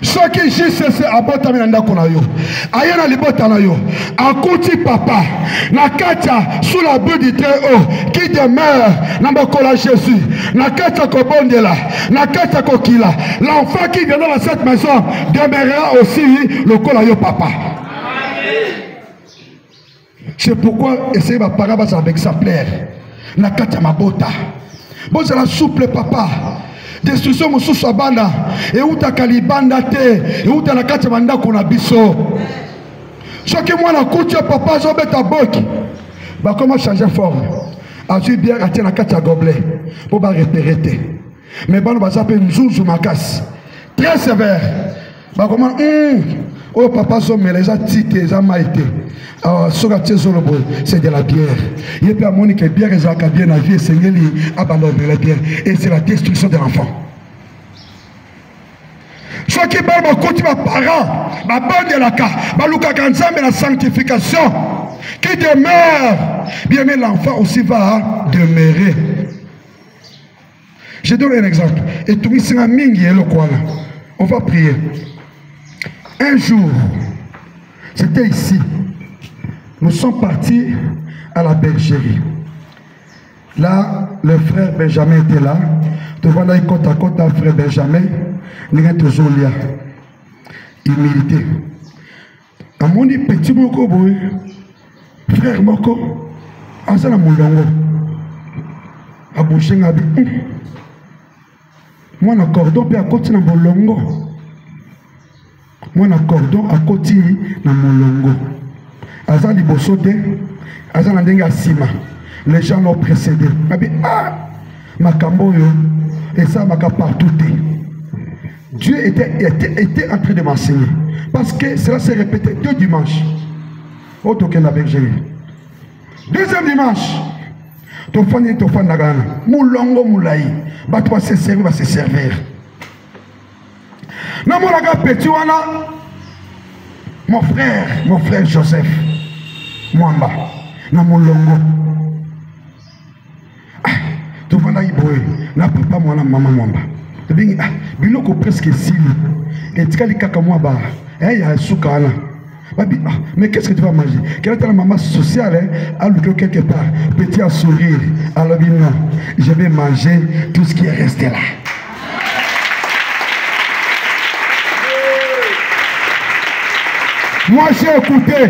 Ceux qui juste c'est abota minanda konayo. Ayana libota nayo. Akuti papa. Na kacha sous la pluie du très haut. Qui demeure nambokola Jésus. Na kacha kobondela. Na kacha kokila. L'enfant qui vient dans cette maison demeurera aussi le kolayo papa. C'est pourquoi essayer ma parole avec sa plaire. La katia mabota. Bon, c'est la souple papa. Destruction mon sous banda. Et où ta kalibanda te. Et où ta la katia banda qu'on a biso. Chaque mois la couture papa j'en bête à boki. Bah comment changer forme. As-tu bien atteint la katia gobelet. Pour pas repérer. Mais bon, on va s'appeler Nzouzou Makas. Très sévère. Bah comment oh papa sont mélangés tités, ils ont maïté. C'est de la bière. Il peut amener que bière est la bière, la vie, Seigneur, abandonne la bière. Et c'est la destruction de l'enfant. Soit qui parle mon côté, ma parent, ma bonne de la cas, ma louka kanza, mais la sanctification qui demeure. Bien, mais l'enfant aussi va demeurer. Je donne un exemple. Et tout le monde, on va prier. Un jour, c'était ici. Nous sommes partis à la bergerie. Là, le frère Benjamin était là. Devant là, côte à côte, le frère Benjamin, il est toujours là. Humilité. À mon petit moko boy, frère moko, asa na mulongo. A boucher ngabi. Moi na cordon pe à côté na mulongo. Moi na cordon à côté na mulongo. Asa liboso te, asa na ndenge asima. Les gens l'ont précédé. Ngabi makambo yo, et ça maka partout. Dieu était en train de m'enseigner. Parce que cela s'est répété 2 dimanches. Au token la bergerie. 2e dimanche. Ton fan et ton fan nagana. Moulongo moulaï. Bah toi se servir, va se servir. Non, mon laga petit wana. Mon frère Joseph. Mwamba. Na moulongo. Ton fan naïboé. Na papa mwana maman mwamba. Biloko presque sili. Et tikali kaka moi ba. Eh ya soukana. Babi, mais qu'est-ce que tu vas manger? Quelle est ta maman sociale? Elle lui dit quelque part. Petit à sourire. Alors dit non. Je vais manger tout ce qui est resté là. Moi j'ai écouté.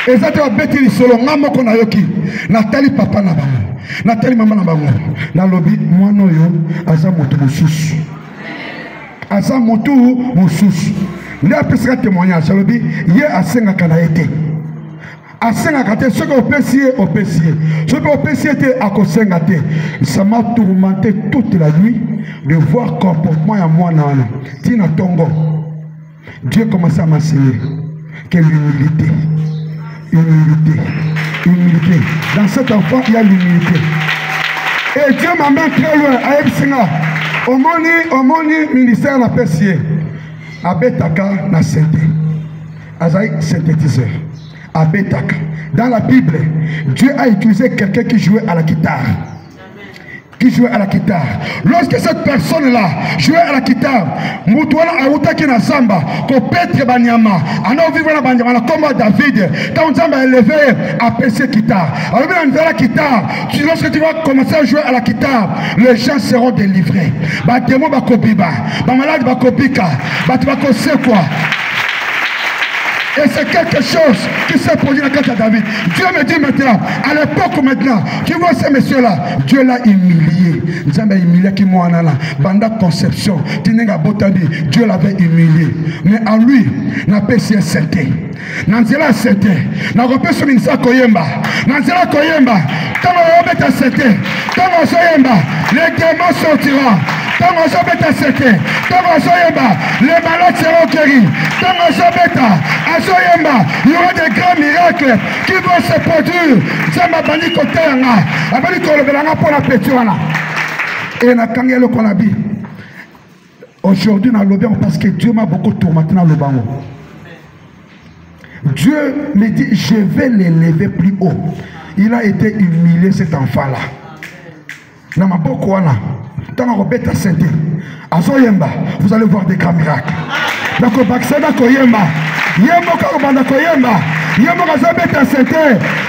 Et ça tu vas bêter les solos. Maman qu'on a yoki. Nathalie papa na bango. Nathalie maman na bango. Dans le lobby, moi non yo. Asa moto moussous. Asa moto moussous. Il y a un témoignage. Il y a un témoignage. Ce qu'on peut essayer, on peut essayer. Ce qu'on peut essayer, ça m'a tourmenté toute la nuit de voir comportement à moi. Tina Tongo. Dieu commence à m'enseigner que l'humilité. Humilité. Humilité. Dans cet enfant, il y a l'humilité. Et Dieu m'amène très loin. À Ebsinga. Au moni ministère la PCA. Abetaka na synthé. Azaï synthétiseur. Abetaka. Dans la Bible, Dieu a utilisé quelqu'un qui jouait à la guitare. Qui jouait à la guitare. Lorsque cette personne-là jouait à la guitare, Moutouana Aouta qui na Zamba, ko Petre Banyama, Ana vivre na Banyama, comme David, quand Zamba est élevé à PC guitare. Alors, dans la guitare, lorsque tu vas commencer à jouer à la guitare, les gens seront délivrés. Bah, démon va kopiba, bah, malade va kopika, bah, tu vas connaître quoi. Et c'est quelque chose qui s'est produit dans le cas de David. Dieu me dit maintenant, à l'époque maintenant, tu vois ces messieurs-là, Dieu l'a humilié. Dieu l'a humilié qui m'a là. Banda conception, Dieu l'avait humilié. Mais en lui, n'a pas essayé de s'aider. Nanzela s'aider. N'a pas essayé de s'aider. Nanzela Koyemba. Tant qu'on va s'aider. Tant qu'on va les démons sortiront. Tant qu'on va s'aider. Tant qu'on va les malades seront guéris. Tant qu'on va il y aura des grands miracles qui vont se produire. Aujourd'hui, parce que Dieu m'a beaucoup tourmenté dans le banc. Dieu me dit, je vais l'élever plus haut. Il a été humilié, cet enfant-là. Dans ma bokoana, dans ma robette à Saint-Denis, à Zoyemba, vous allez voir des grands miracles. Donc,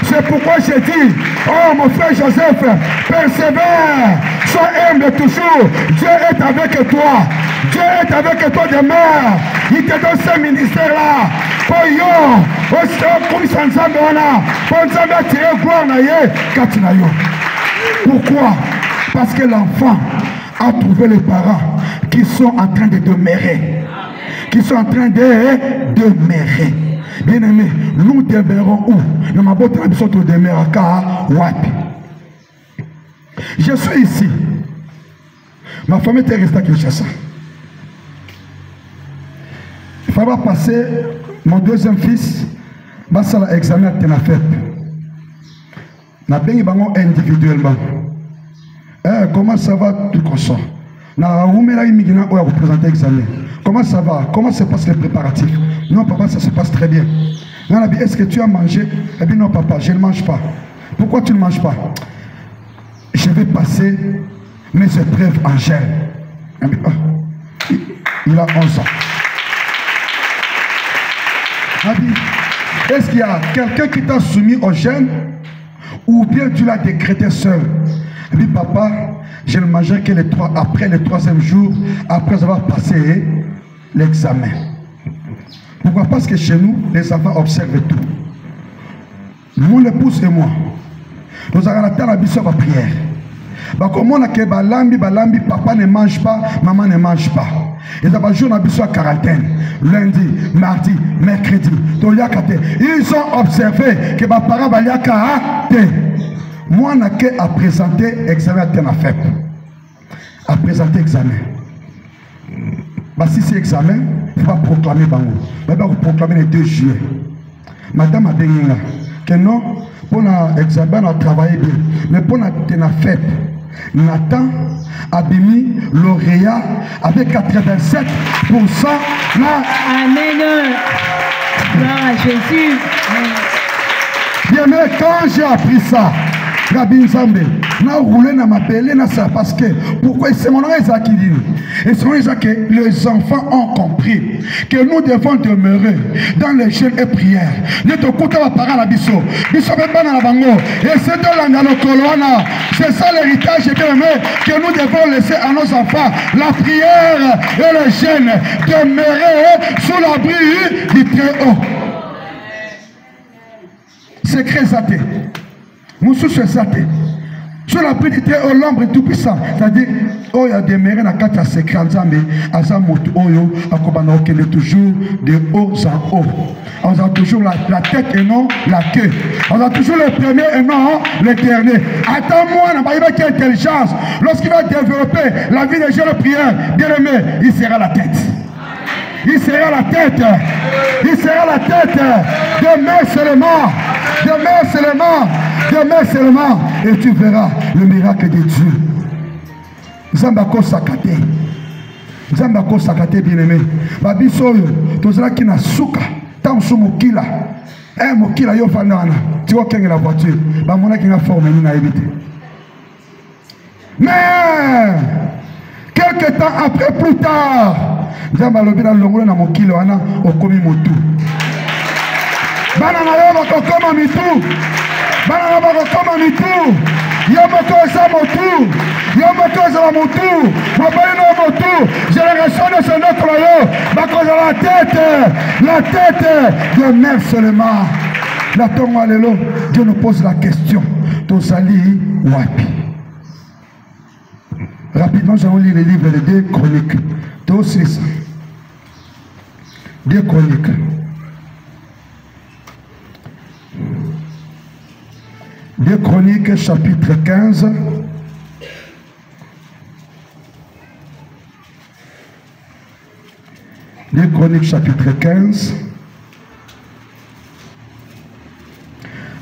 c'est pourquoi j'ai dit, oh mon frère Joseph, persévère, sois humble toujours. Dieu est avec toi. Dieu est avec toi demain. Il te donne ce ministère-là. Pourquoi? Parce que l'enfant a trouvé les parents qui sont en train de demeurer. Qui sont en train de demeurer. Bien aimé, nous demeurons où? Nous m'avons tradition de demeurer à Wapi. Je suis ici. Ma famille était restée à Kinshasa. Il fallait passer mon deuxième fils, il va examen à Tenafep. Je suis individuellement. Comment ça va tout comme ça? Représenter l'examen. Comment ça va? Comment se passent les préparatifs? Non, papa, ça se passe très bien. Est-ce que tu as mangé? Eh bien, non, papa, je ne mange pas. Pourquoi tu ne manges pas? Je vais passer mes épreuves en gel. Il a 11 ans. Est-ce qu'il y a quelqu'un qui t'a soumis au jeûne ou bien tu l'as décrété seul? Il dit, papa, je ne mangerai que après le 3e jour, après avoir passé l'examen. Pourquoi? Parce que chez nous, les enfants observent tout. Mon épouse et moi, nous avons la mission de prière. Comment on a que balambi, papa ne mange pas, maman ne mange pas. Et ça va jouer dans la quarantaine. Lundi, mardi, mercredi. Ils ont observé que mes parents vont aller à moi, on a qu'à présenter examen à thème à faire. À présenter examen. Si c'est examen, il faut proclamer Bango. Il faut proclamer le 2 juillet. Madame a dit que non, pour l'examen, on a travaillé bien. Mais pour la fête, Nathan a mis lauréat avec 87%. Amen. Gloire à Jésus. Bien, mais quand j'ai appris ça, Rabbi Nzambe, n'a roulé dans ma belle, parce que pourquoi c'est mon nom qui dit. Et c'est que les enfants ont compris que nous devons demeurer dans les jeûnes et prières. Nous te coûtons la parole à Bisso. Bisso n'est pas dans la bango. Et c'est de la c'est ça l'héritage que nous devons laisser à nos enfants. La prière et le jeûne. Demeurer sous l'abri du Très-Haut. Secret zaté. Moussou se zaté. Sur la prédité au l'ombre tout-puissant. C'est-à-dire, oh, il y a des mères dans 4 secrets, mais Azamout Oyo, Akobano, qui est toujours de haut en haut. On a toujours la tête et non la queue. On a toujours le premier et non le dernier. Attends-moi, il va y avoir intelligence. Lorsqu'il va développer la vie des gens de prière, bien aimé, il sera la tête. Il sera la tête. Il sera la tête. Demain seulement. Demain seulement. Demain seulement. Et tu verras le miracle de Dieu. Zambako sakate. Zambako sakate bien aimé. Babi soyo. Tozala ki na suka. Tamsu mokila. Mokila yo fanana. Tu vois qu'il y a la voiture. Bah mon qui a formé ni na évité. Mais quelques temps après, plus tard, Zamba lobi na longolo na mokila wana okomi motu. Bana na yo bakokoma mitu. Bana na bakokoma mitu. Yo moko eza motu. Yo moko eza motu. Mobali no motu. Génération de ce notre yo. Bakoza la tête de mère seulement. La tombe allélo. Dieu nous pose la question. Tozali wapi. Rapidement, nous allons lire le livre des 2 Chroniques. Tous les 2 Chroniques. Deux Chroniques, chapitre 15. Deux Chroniques, chapitre 15.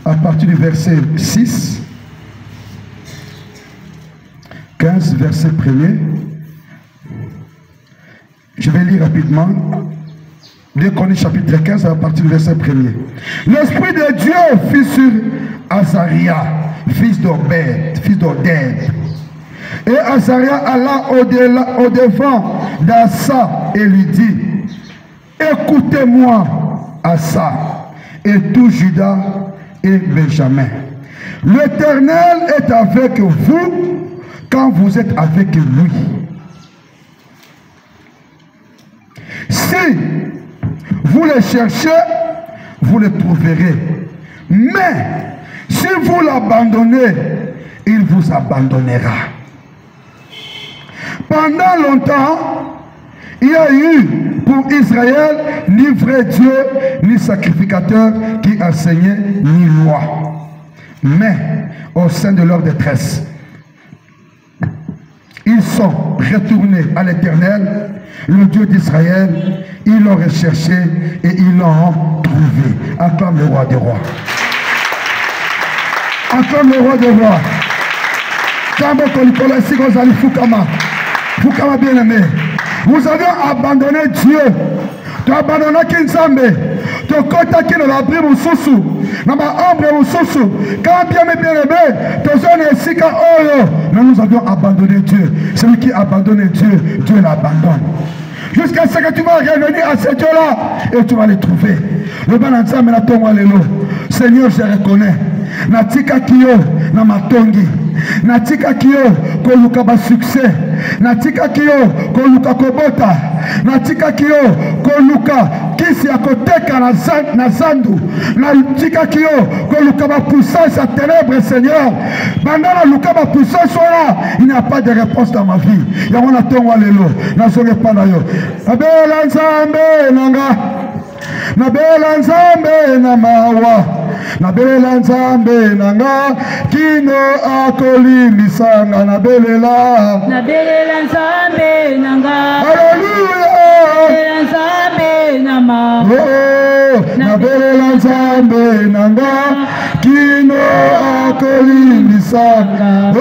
À partir du verset 6. 15, verset 1er. Je vais lire rapidement. 2 Chroniques chapitre 15 à partir du verset 1er. L'Esprit de Dieu fut sur Azaria, fils d'Oded. Et Azaria alla au-devant d'Assa et lui dit, écoutez-moi, Assa, et tout Juda et Benjamin. L'Éternel est avec vous quand vous êtes avec lui. Si vous le cherchez, vous le trouverez. Mais si vous l'abandonnez, il vous abandonnera. Pendant longtemps, il y a eu pour Israël ni vrai Dieu, ni sacrificateur qui enseignait, ni loi. Mais au sein de leur détresse, ils sont retournés à l'Éternel, le Dieu d'Israël. Ils l'ont recherché et ils l'ont trouvé. Acclame le roi des rois. Acclame le roi des rois. Fukama bien aimé. Vous avez abandonné Dieu. Tu as abandonné Kinzambe. Tu as contacté l'abri Moussousou. Dans ma ombre Moussousou. Quand bien aimé, tu as ici quand mais nous avions abandonné Dieu. Celui qui a abandonné Dieu, Dieu l'abandonne. Jusqu'à ce que tu vas revenir à ce Dieu-là et tu vas les trouver. Le bananza me la tombe à l'élo. Seigneur, je reconnais. Natika Kyo, Namatongi. Natika Kyo, Koluka ba succès. Natika Kyo, Koluka Kobota. Natika Kyo, Koluka kisi ya koteka na zandu na tika kio ko luka ba puissance à ténèbres Seigneur bandana luka ba puissance wana il n'y a pas de réponse dans ma vie ya wana tongo lelo na zonge pa na yo abela nzambe nanga na bela nzambe na mawa na bela nzambe nanga kino akolimbisanga na belela nzambe nanga haleluya bela nzambe na mawa na bela nzambe nanga kino akolimbisanga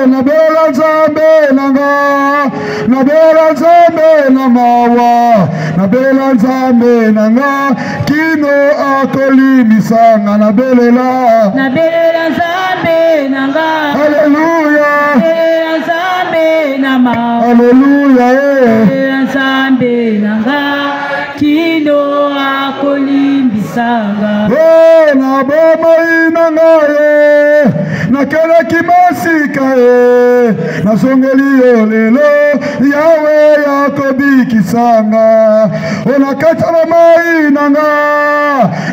na bela nzambe nanga na bela nzambe na mawa na bela nzambe nanga kino akolimbisanga na belela nzambe nanga haleluya bela nzambe na mawa haleluya bela nzambe nanga kino akolimbisanga na bomoi na ngai nakeleki masika nasongeli yo lelo yawe yakobikisanga onakata bamai nanga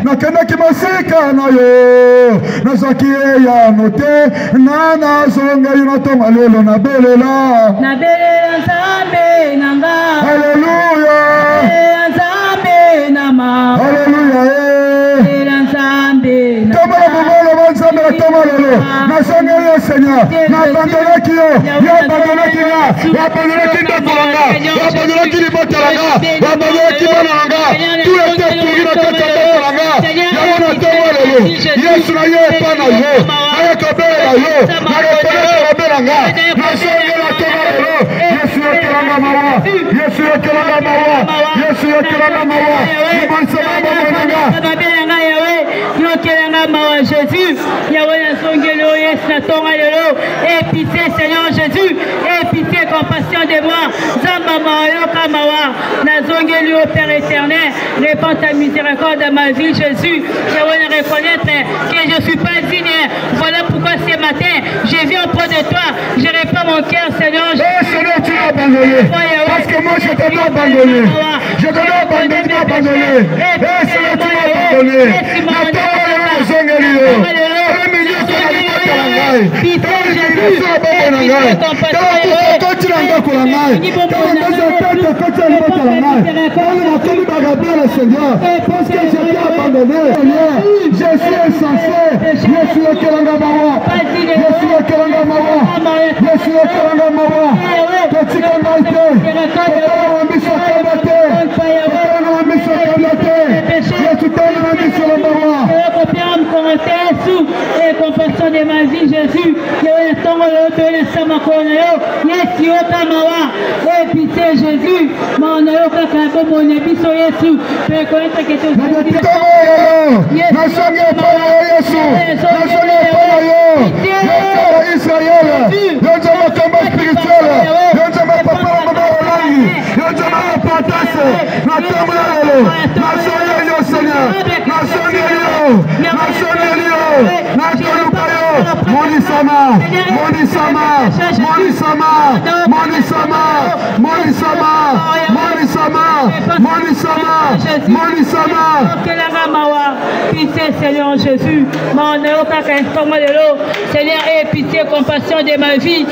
nakendeki masika na yo nazwaki eyano te nazongeli natonga lelo nabelela nzambe nanga haleluya nzambe na mawa haleluya Tomala bubolo banzambe na tomala lelo nasongeli yo Seigneur nabandonaki yo yabandonaki nga yabandonaki ndako nanga yabandonaki libota nanga yabandonaki bana nanga tout était pourri na kati ya ndako nanga yango na tongo lelo Yesu na ye epa na yo nayekobelela yo narekonaka robela nga nasongeli na tongo lelo Yesu yokelanga mawa Yesu yokelanga mawa Yesu yokelanga mawa libonisama bongo nanga yokelanga mawa Jésus yawe nasongeli oyo Yesu na tonga lelo aie pitié Seigneur Jésus aie pitié compassion de moi nzamba mawa yoka mawa nazongeli au Père éternel répands ta miséricorde dans ma vie Jésus yawe na reconnaître que je suis pas digne voilà pourquoi ce matin je viens auprès de toi je répands mon cœur Seigneur Seigneur tu m'as abandonné parce que moi je t'ai pas abandonné je t'ai pas abandonné Seigneur tu m'as abandonné je suis insensé je suis au Kelangamawa je suis au Kelangamawa je suis au Kelangamawa et compassion de ma vie Jésus et pitié Jésus mon pitié Seigneur Jésus Seigneur aie pitié compassion de ma vie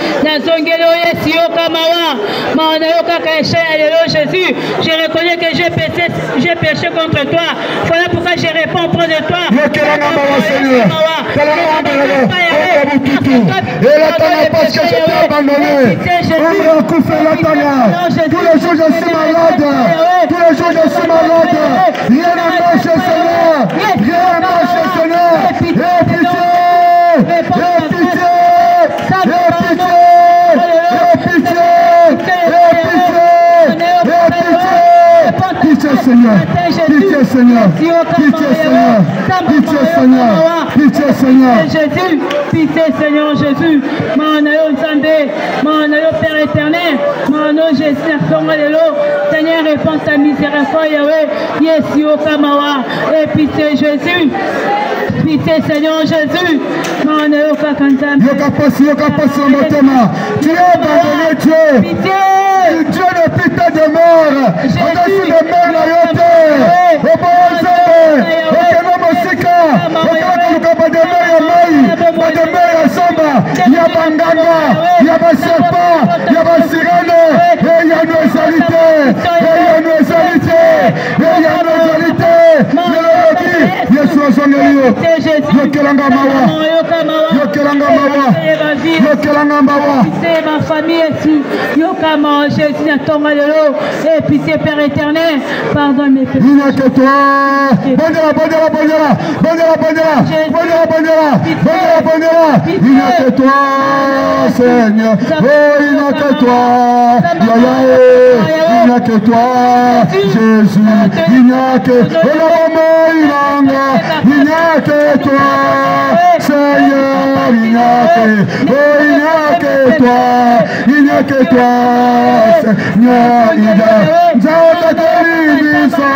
Jésus je reconnais que j'ai péché contre toi voilà pourquoi je réponds auprès de toi parce que je t'ai abandonné tous les jours je suis malade rien ne marche Seigneur rien ne marche Seigneur Pitié Seigneur Jésus, pitié Seigneur Jésus, mon Père éternel, mon Jésus, Seigneur, réponds ta miséricorde, Yahweh, Kamawa, et pitié Jésus, pitié Seigneur Jésus, mon tu as abandonné Dieu. Pitié. Dieu depuis ta demeure. Au-dessus de mer, il y a ma sirène, et il y a nos égalités, et il y a nos égalités, et il y a nos égalités. Yesu Zongelio, Yokelanga Mawa, Yokelanga Mawa, Yokelanga Mawa. Ma famille est sous Yokama, Jésus n'attendra de l'eau, et pitié Père éternel, pardonne mes péchés. Il n'y a que toi, Bandera, Bandera, Bandera, Bandera, Bandera, Bandera, Bandera, Bandera, il n'y a que toi, Seigneur, oh, il n'y a que toi, Yahweh, il n'y a que toi, Jésus, il n'y a que il n'y a que toi, Seigneur, il n'y a que, oh, il n'y a que toi, il n'y a que toi, Seigneur, il y a, Zata Kalibisa,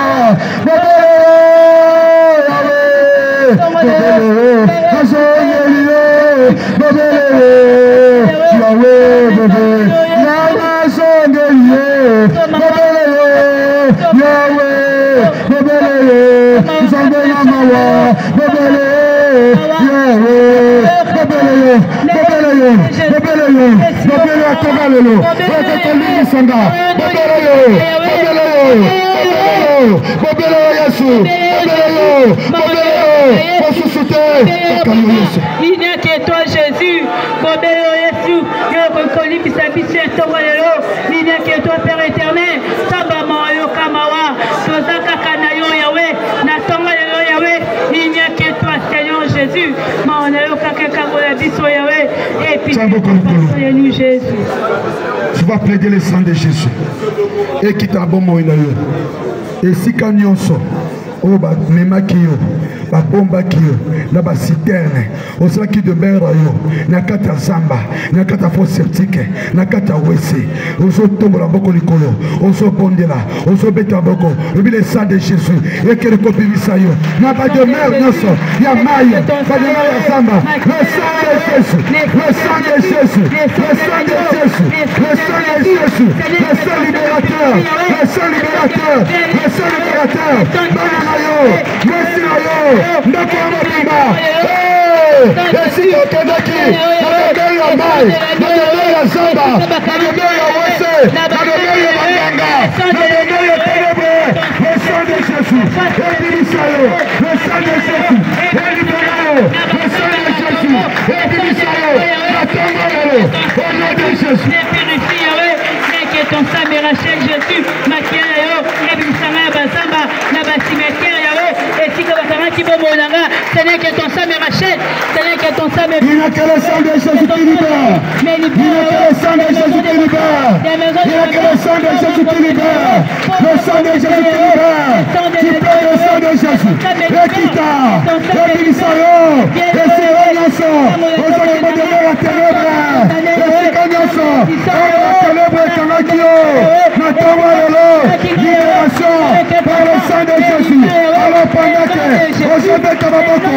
il n'y a que toi, Jésus. Il n'y a que toi, Père éternel. Il n'y a que toi, Seigneur Jésus. Et puis, nous, Jésus. Tu vas plaider le sang de Jésus. Et qui t'a bon mot. Et si quand nous sommes, oh, bah, même qui ba bomba kiyo na ba citerne osala ki de mer yo na kata zamba na kata fosse septique na kata wese ozo tombola boko likolo ozo bondela ozo beta boko le sang de Jésus et que le copibisa yo na ba de mer nyoso ya maye ba de mer ya zamba le sang de Jésus le sang de Jésus le sang de Jésus le sang de Jésus le sang libérateur le sang libérateur le sang libérateur banana yo merci yo ndakoma bimba esi yokedaki nadobeli ya mai nadobeli ya zamba nadobeli ya wese nadobeli ya banganga nadobeli ya ténèbre le sang de Jésus ebimisa yo le sang de Jésus elibera yo le sang de Jésus ebimisa yo natonga lelo au nom de Jésus que ton sang me rachète Jésus makiana yo ebisanga ya bazamba na basimetiere yawe esika bakanga kibomonanga ce n'est que ton sang me rachète ce n'est que ton sang me il n'y a que le sang de Jésus qui libère il n'y a que le sang de Jésus qui libère il n'y a que le sang de Jésus qui libère le sang de Jésus qui libère tu peux le sang de Jésus ekita ebimisa yo esika nyonso ozokoma demere ya ténèbre esika nyonso ténèbre ekangaki yo na ntongo lelo libération par le sang de Jésus alors pendant que ozobeta maboko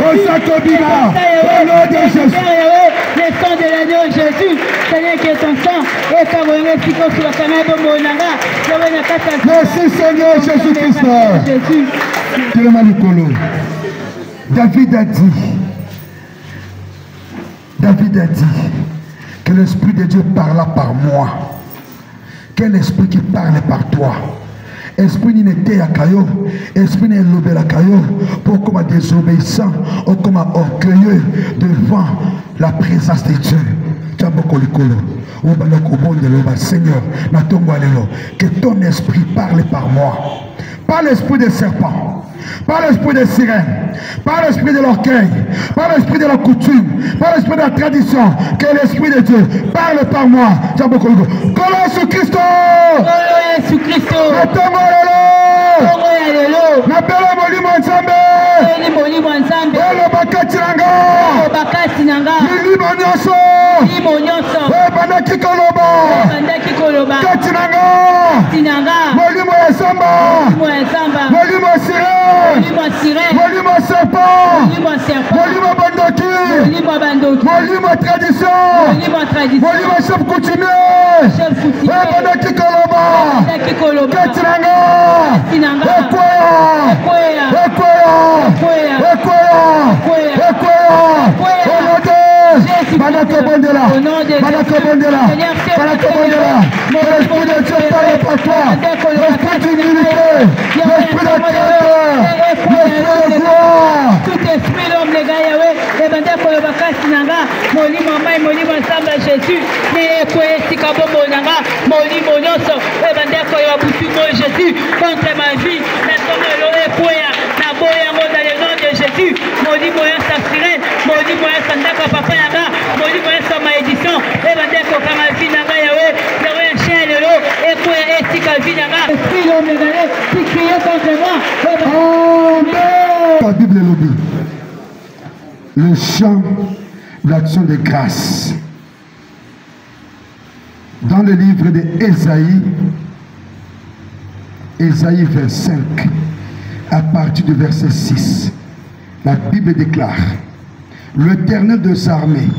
ozakobima au nom de Jésus le sang de l'agneau Jésus ce n'est que ton sang ekabonge siko sur la canal de Monanga merci Seigneur Jésus-Christ Téléma Nicolo David a dit que l'Esprit de Dieu parla par moi. Quel esprit qui parle par toi? Esprit n'était à Kayo, esprit n'est lobé à Kayo, pour comme désobéissant ou comme orgueilleux devant la présence de Dieu. Seigneur, que ton esprit parle par moi. Pas l'esprit des serpents, pas l'esprit des sirènes, pas l'esprit de l'orgueil, pas l'esprit de la coutume, pas l'esprit de la tradition, que l'esprit de Dieu parle par moi. Jésus Christ, molimo serpent, molimo bandoki, molimo tradition, molimo chef coutumier, bandoki koloba, ketiranga, ekoya, Balakobondela, au nom de Jésus. Balakobondela, Balakobondela. L'esprit de Dieu parle par toi. L'esprit d'humilité, l'esprit de terreur, l'esprit de gloire. Tout esprit l'homme les gars Yahweh, et bande pour le bakasi nanga, molimo mai molimo ensemble à Jésus, et pour esika bombo nanga, molimo nyonso, et bande pour le butu mo Jésus contre ma vie, la tombe et pour na boya mo dans le nom de Jésus, molimo ya s'assurer, molimo ya sandaka papa nanga, molimo ya sa malédiction, et bande pour ma vie nanga Yahweh, Yahweh chien le lot, et pour esika vie nanga, esprit l'homme les gars, qui crie contre moi, Amen. La Bible le dit. Le chant d'action de grâce. Dans le livre d'Ésaïe, Ésaïe 25, à partir du verset 6, la Bible déclare: l'Éternel des armées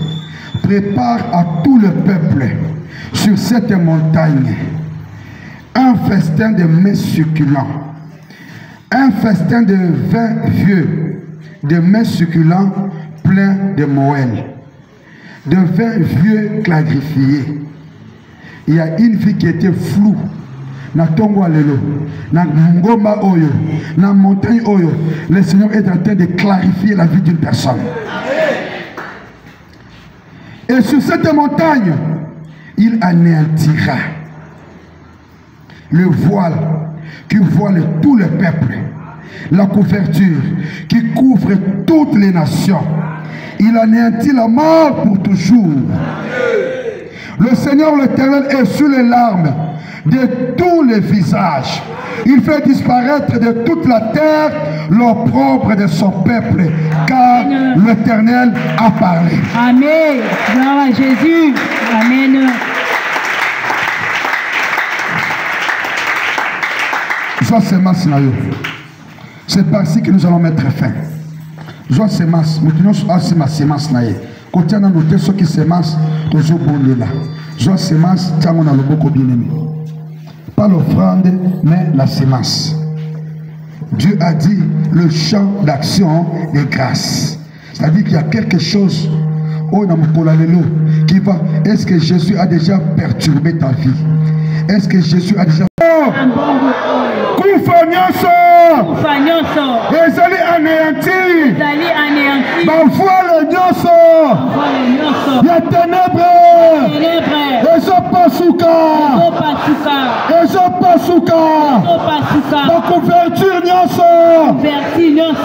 prépare à tout le peuple sur cette montagne un festin de mets succulents, un festin de vin vieux, de mets succulents plein de moelle, de vin vieux clarifié. Il y a une fille qui était floue. Na tongo alelo, na ngoma oyo, na montagne oyo, le Seigneur est en train de clarifier la vie d'une personne. Et sur cette montagne, il anéantira le voile qui voile tout le peuple, la couverture qui couvre toutes les nations. Il anéantit la mort pour toujours. Le Seigneur l'Éternel est sur les larmes de tous les visages. Il fait disparaître de toute la terre l'opprobre de son peuple, car l'Éternel a parlé. Amen. Gloire à Jésus. Amen. C'est par-ci que nous allons mettre fin. Joie semence, nous tenons à ma semence. Quand on a noté ce qui semence, toujours bon là. Joie semence, tiens, on a le beaucoup bien aimé. Pas l'offrande, mais la semence. Dieu a dit le champ d'action de grâce. C'est-à-dire qu'il y a quelque chose qui va. Est-ce que Jésus a déjà perturbé ta vie? Est-ce que Jésus a déjà... ezali anéanti bavoile nyonso ya ténèbre ezopasuka bacouverture nyonso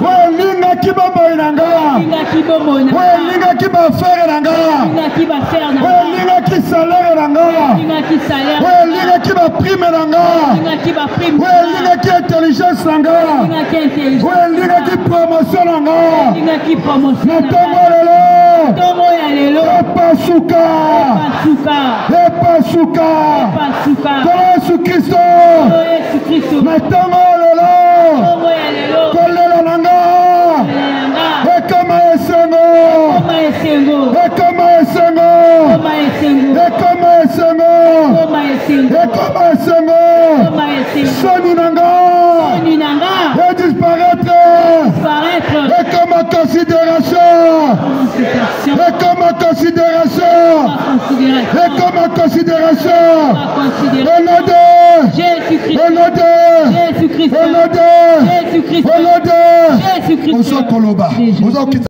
oyo elingaki boboyi na nga oyo elingaki bafere na nga oyo elingaki salere na nga oyo elingaki baprime na nga oyo elingaki intelligence na nga oyo elingaki promotion na nga na ntongo lelo epasuka kolo Yesu Kristo na ntongo lelo kolela na nga ekoma esengo soni na nga disparaître et comme considération Jésus-Christ.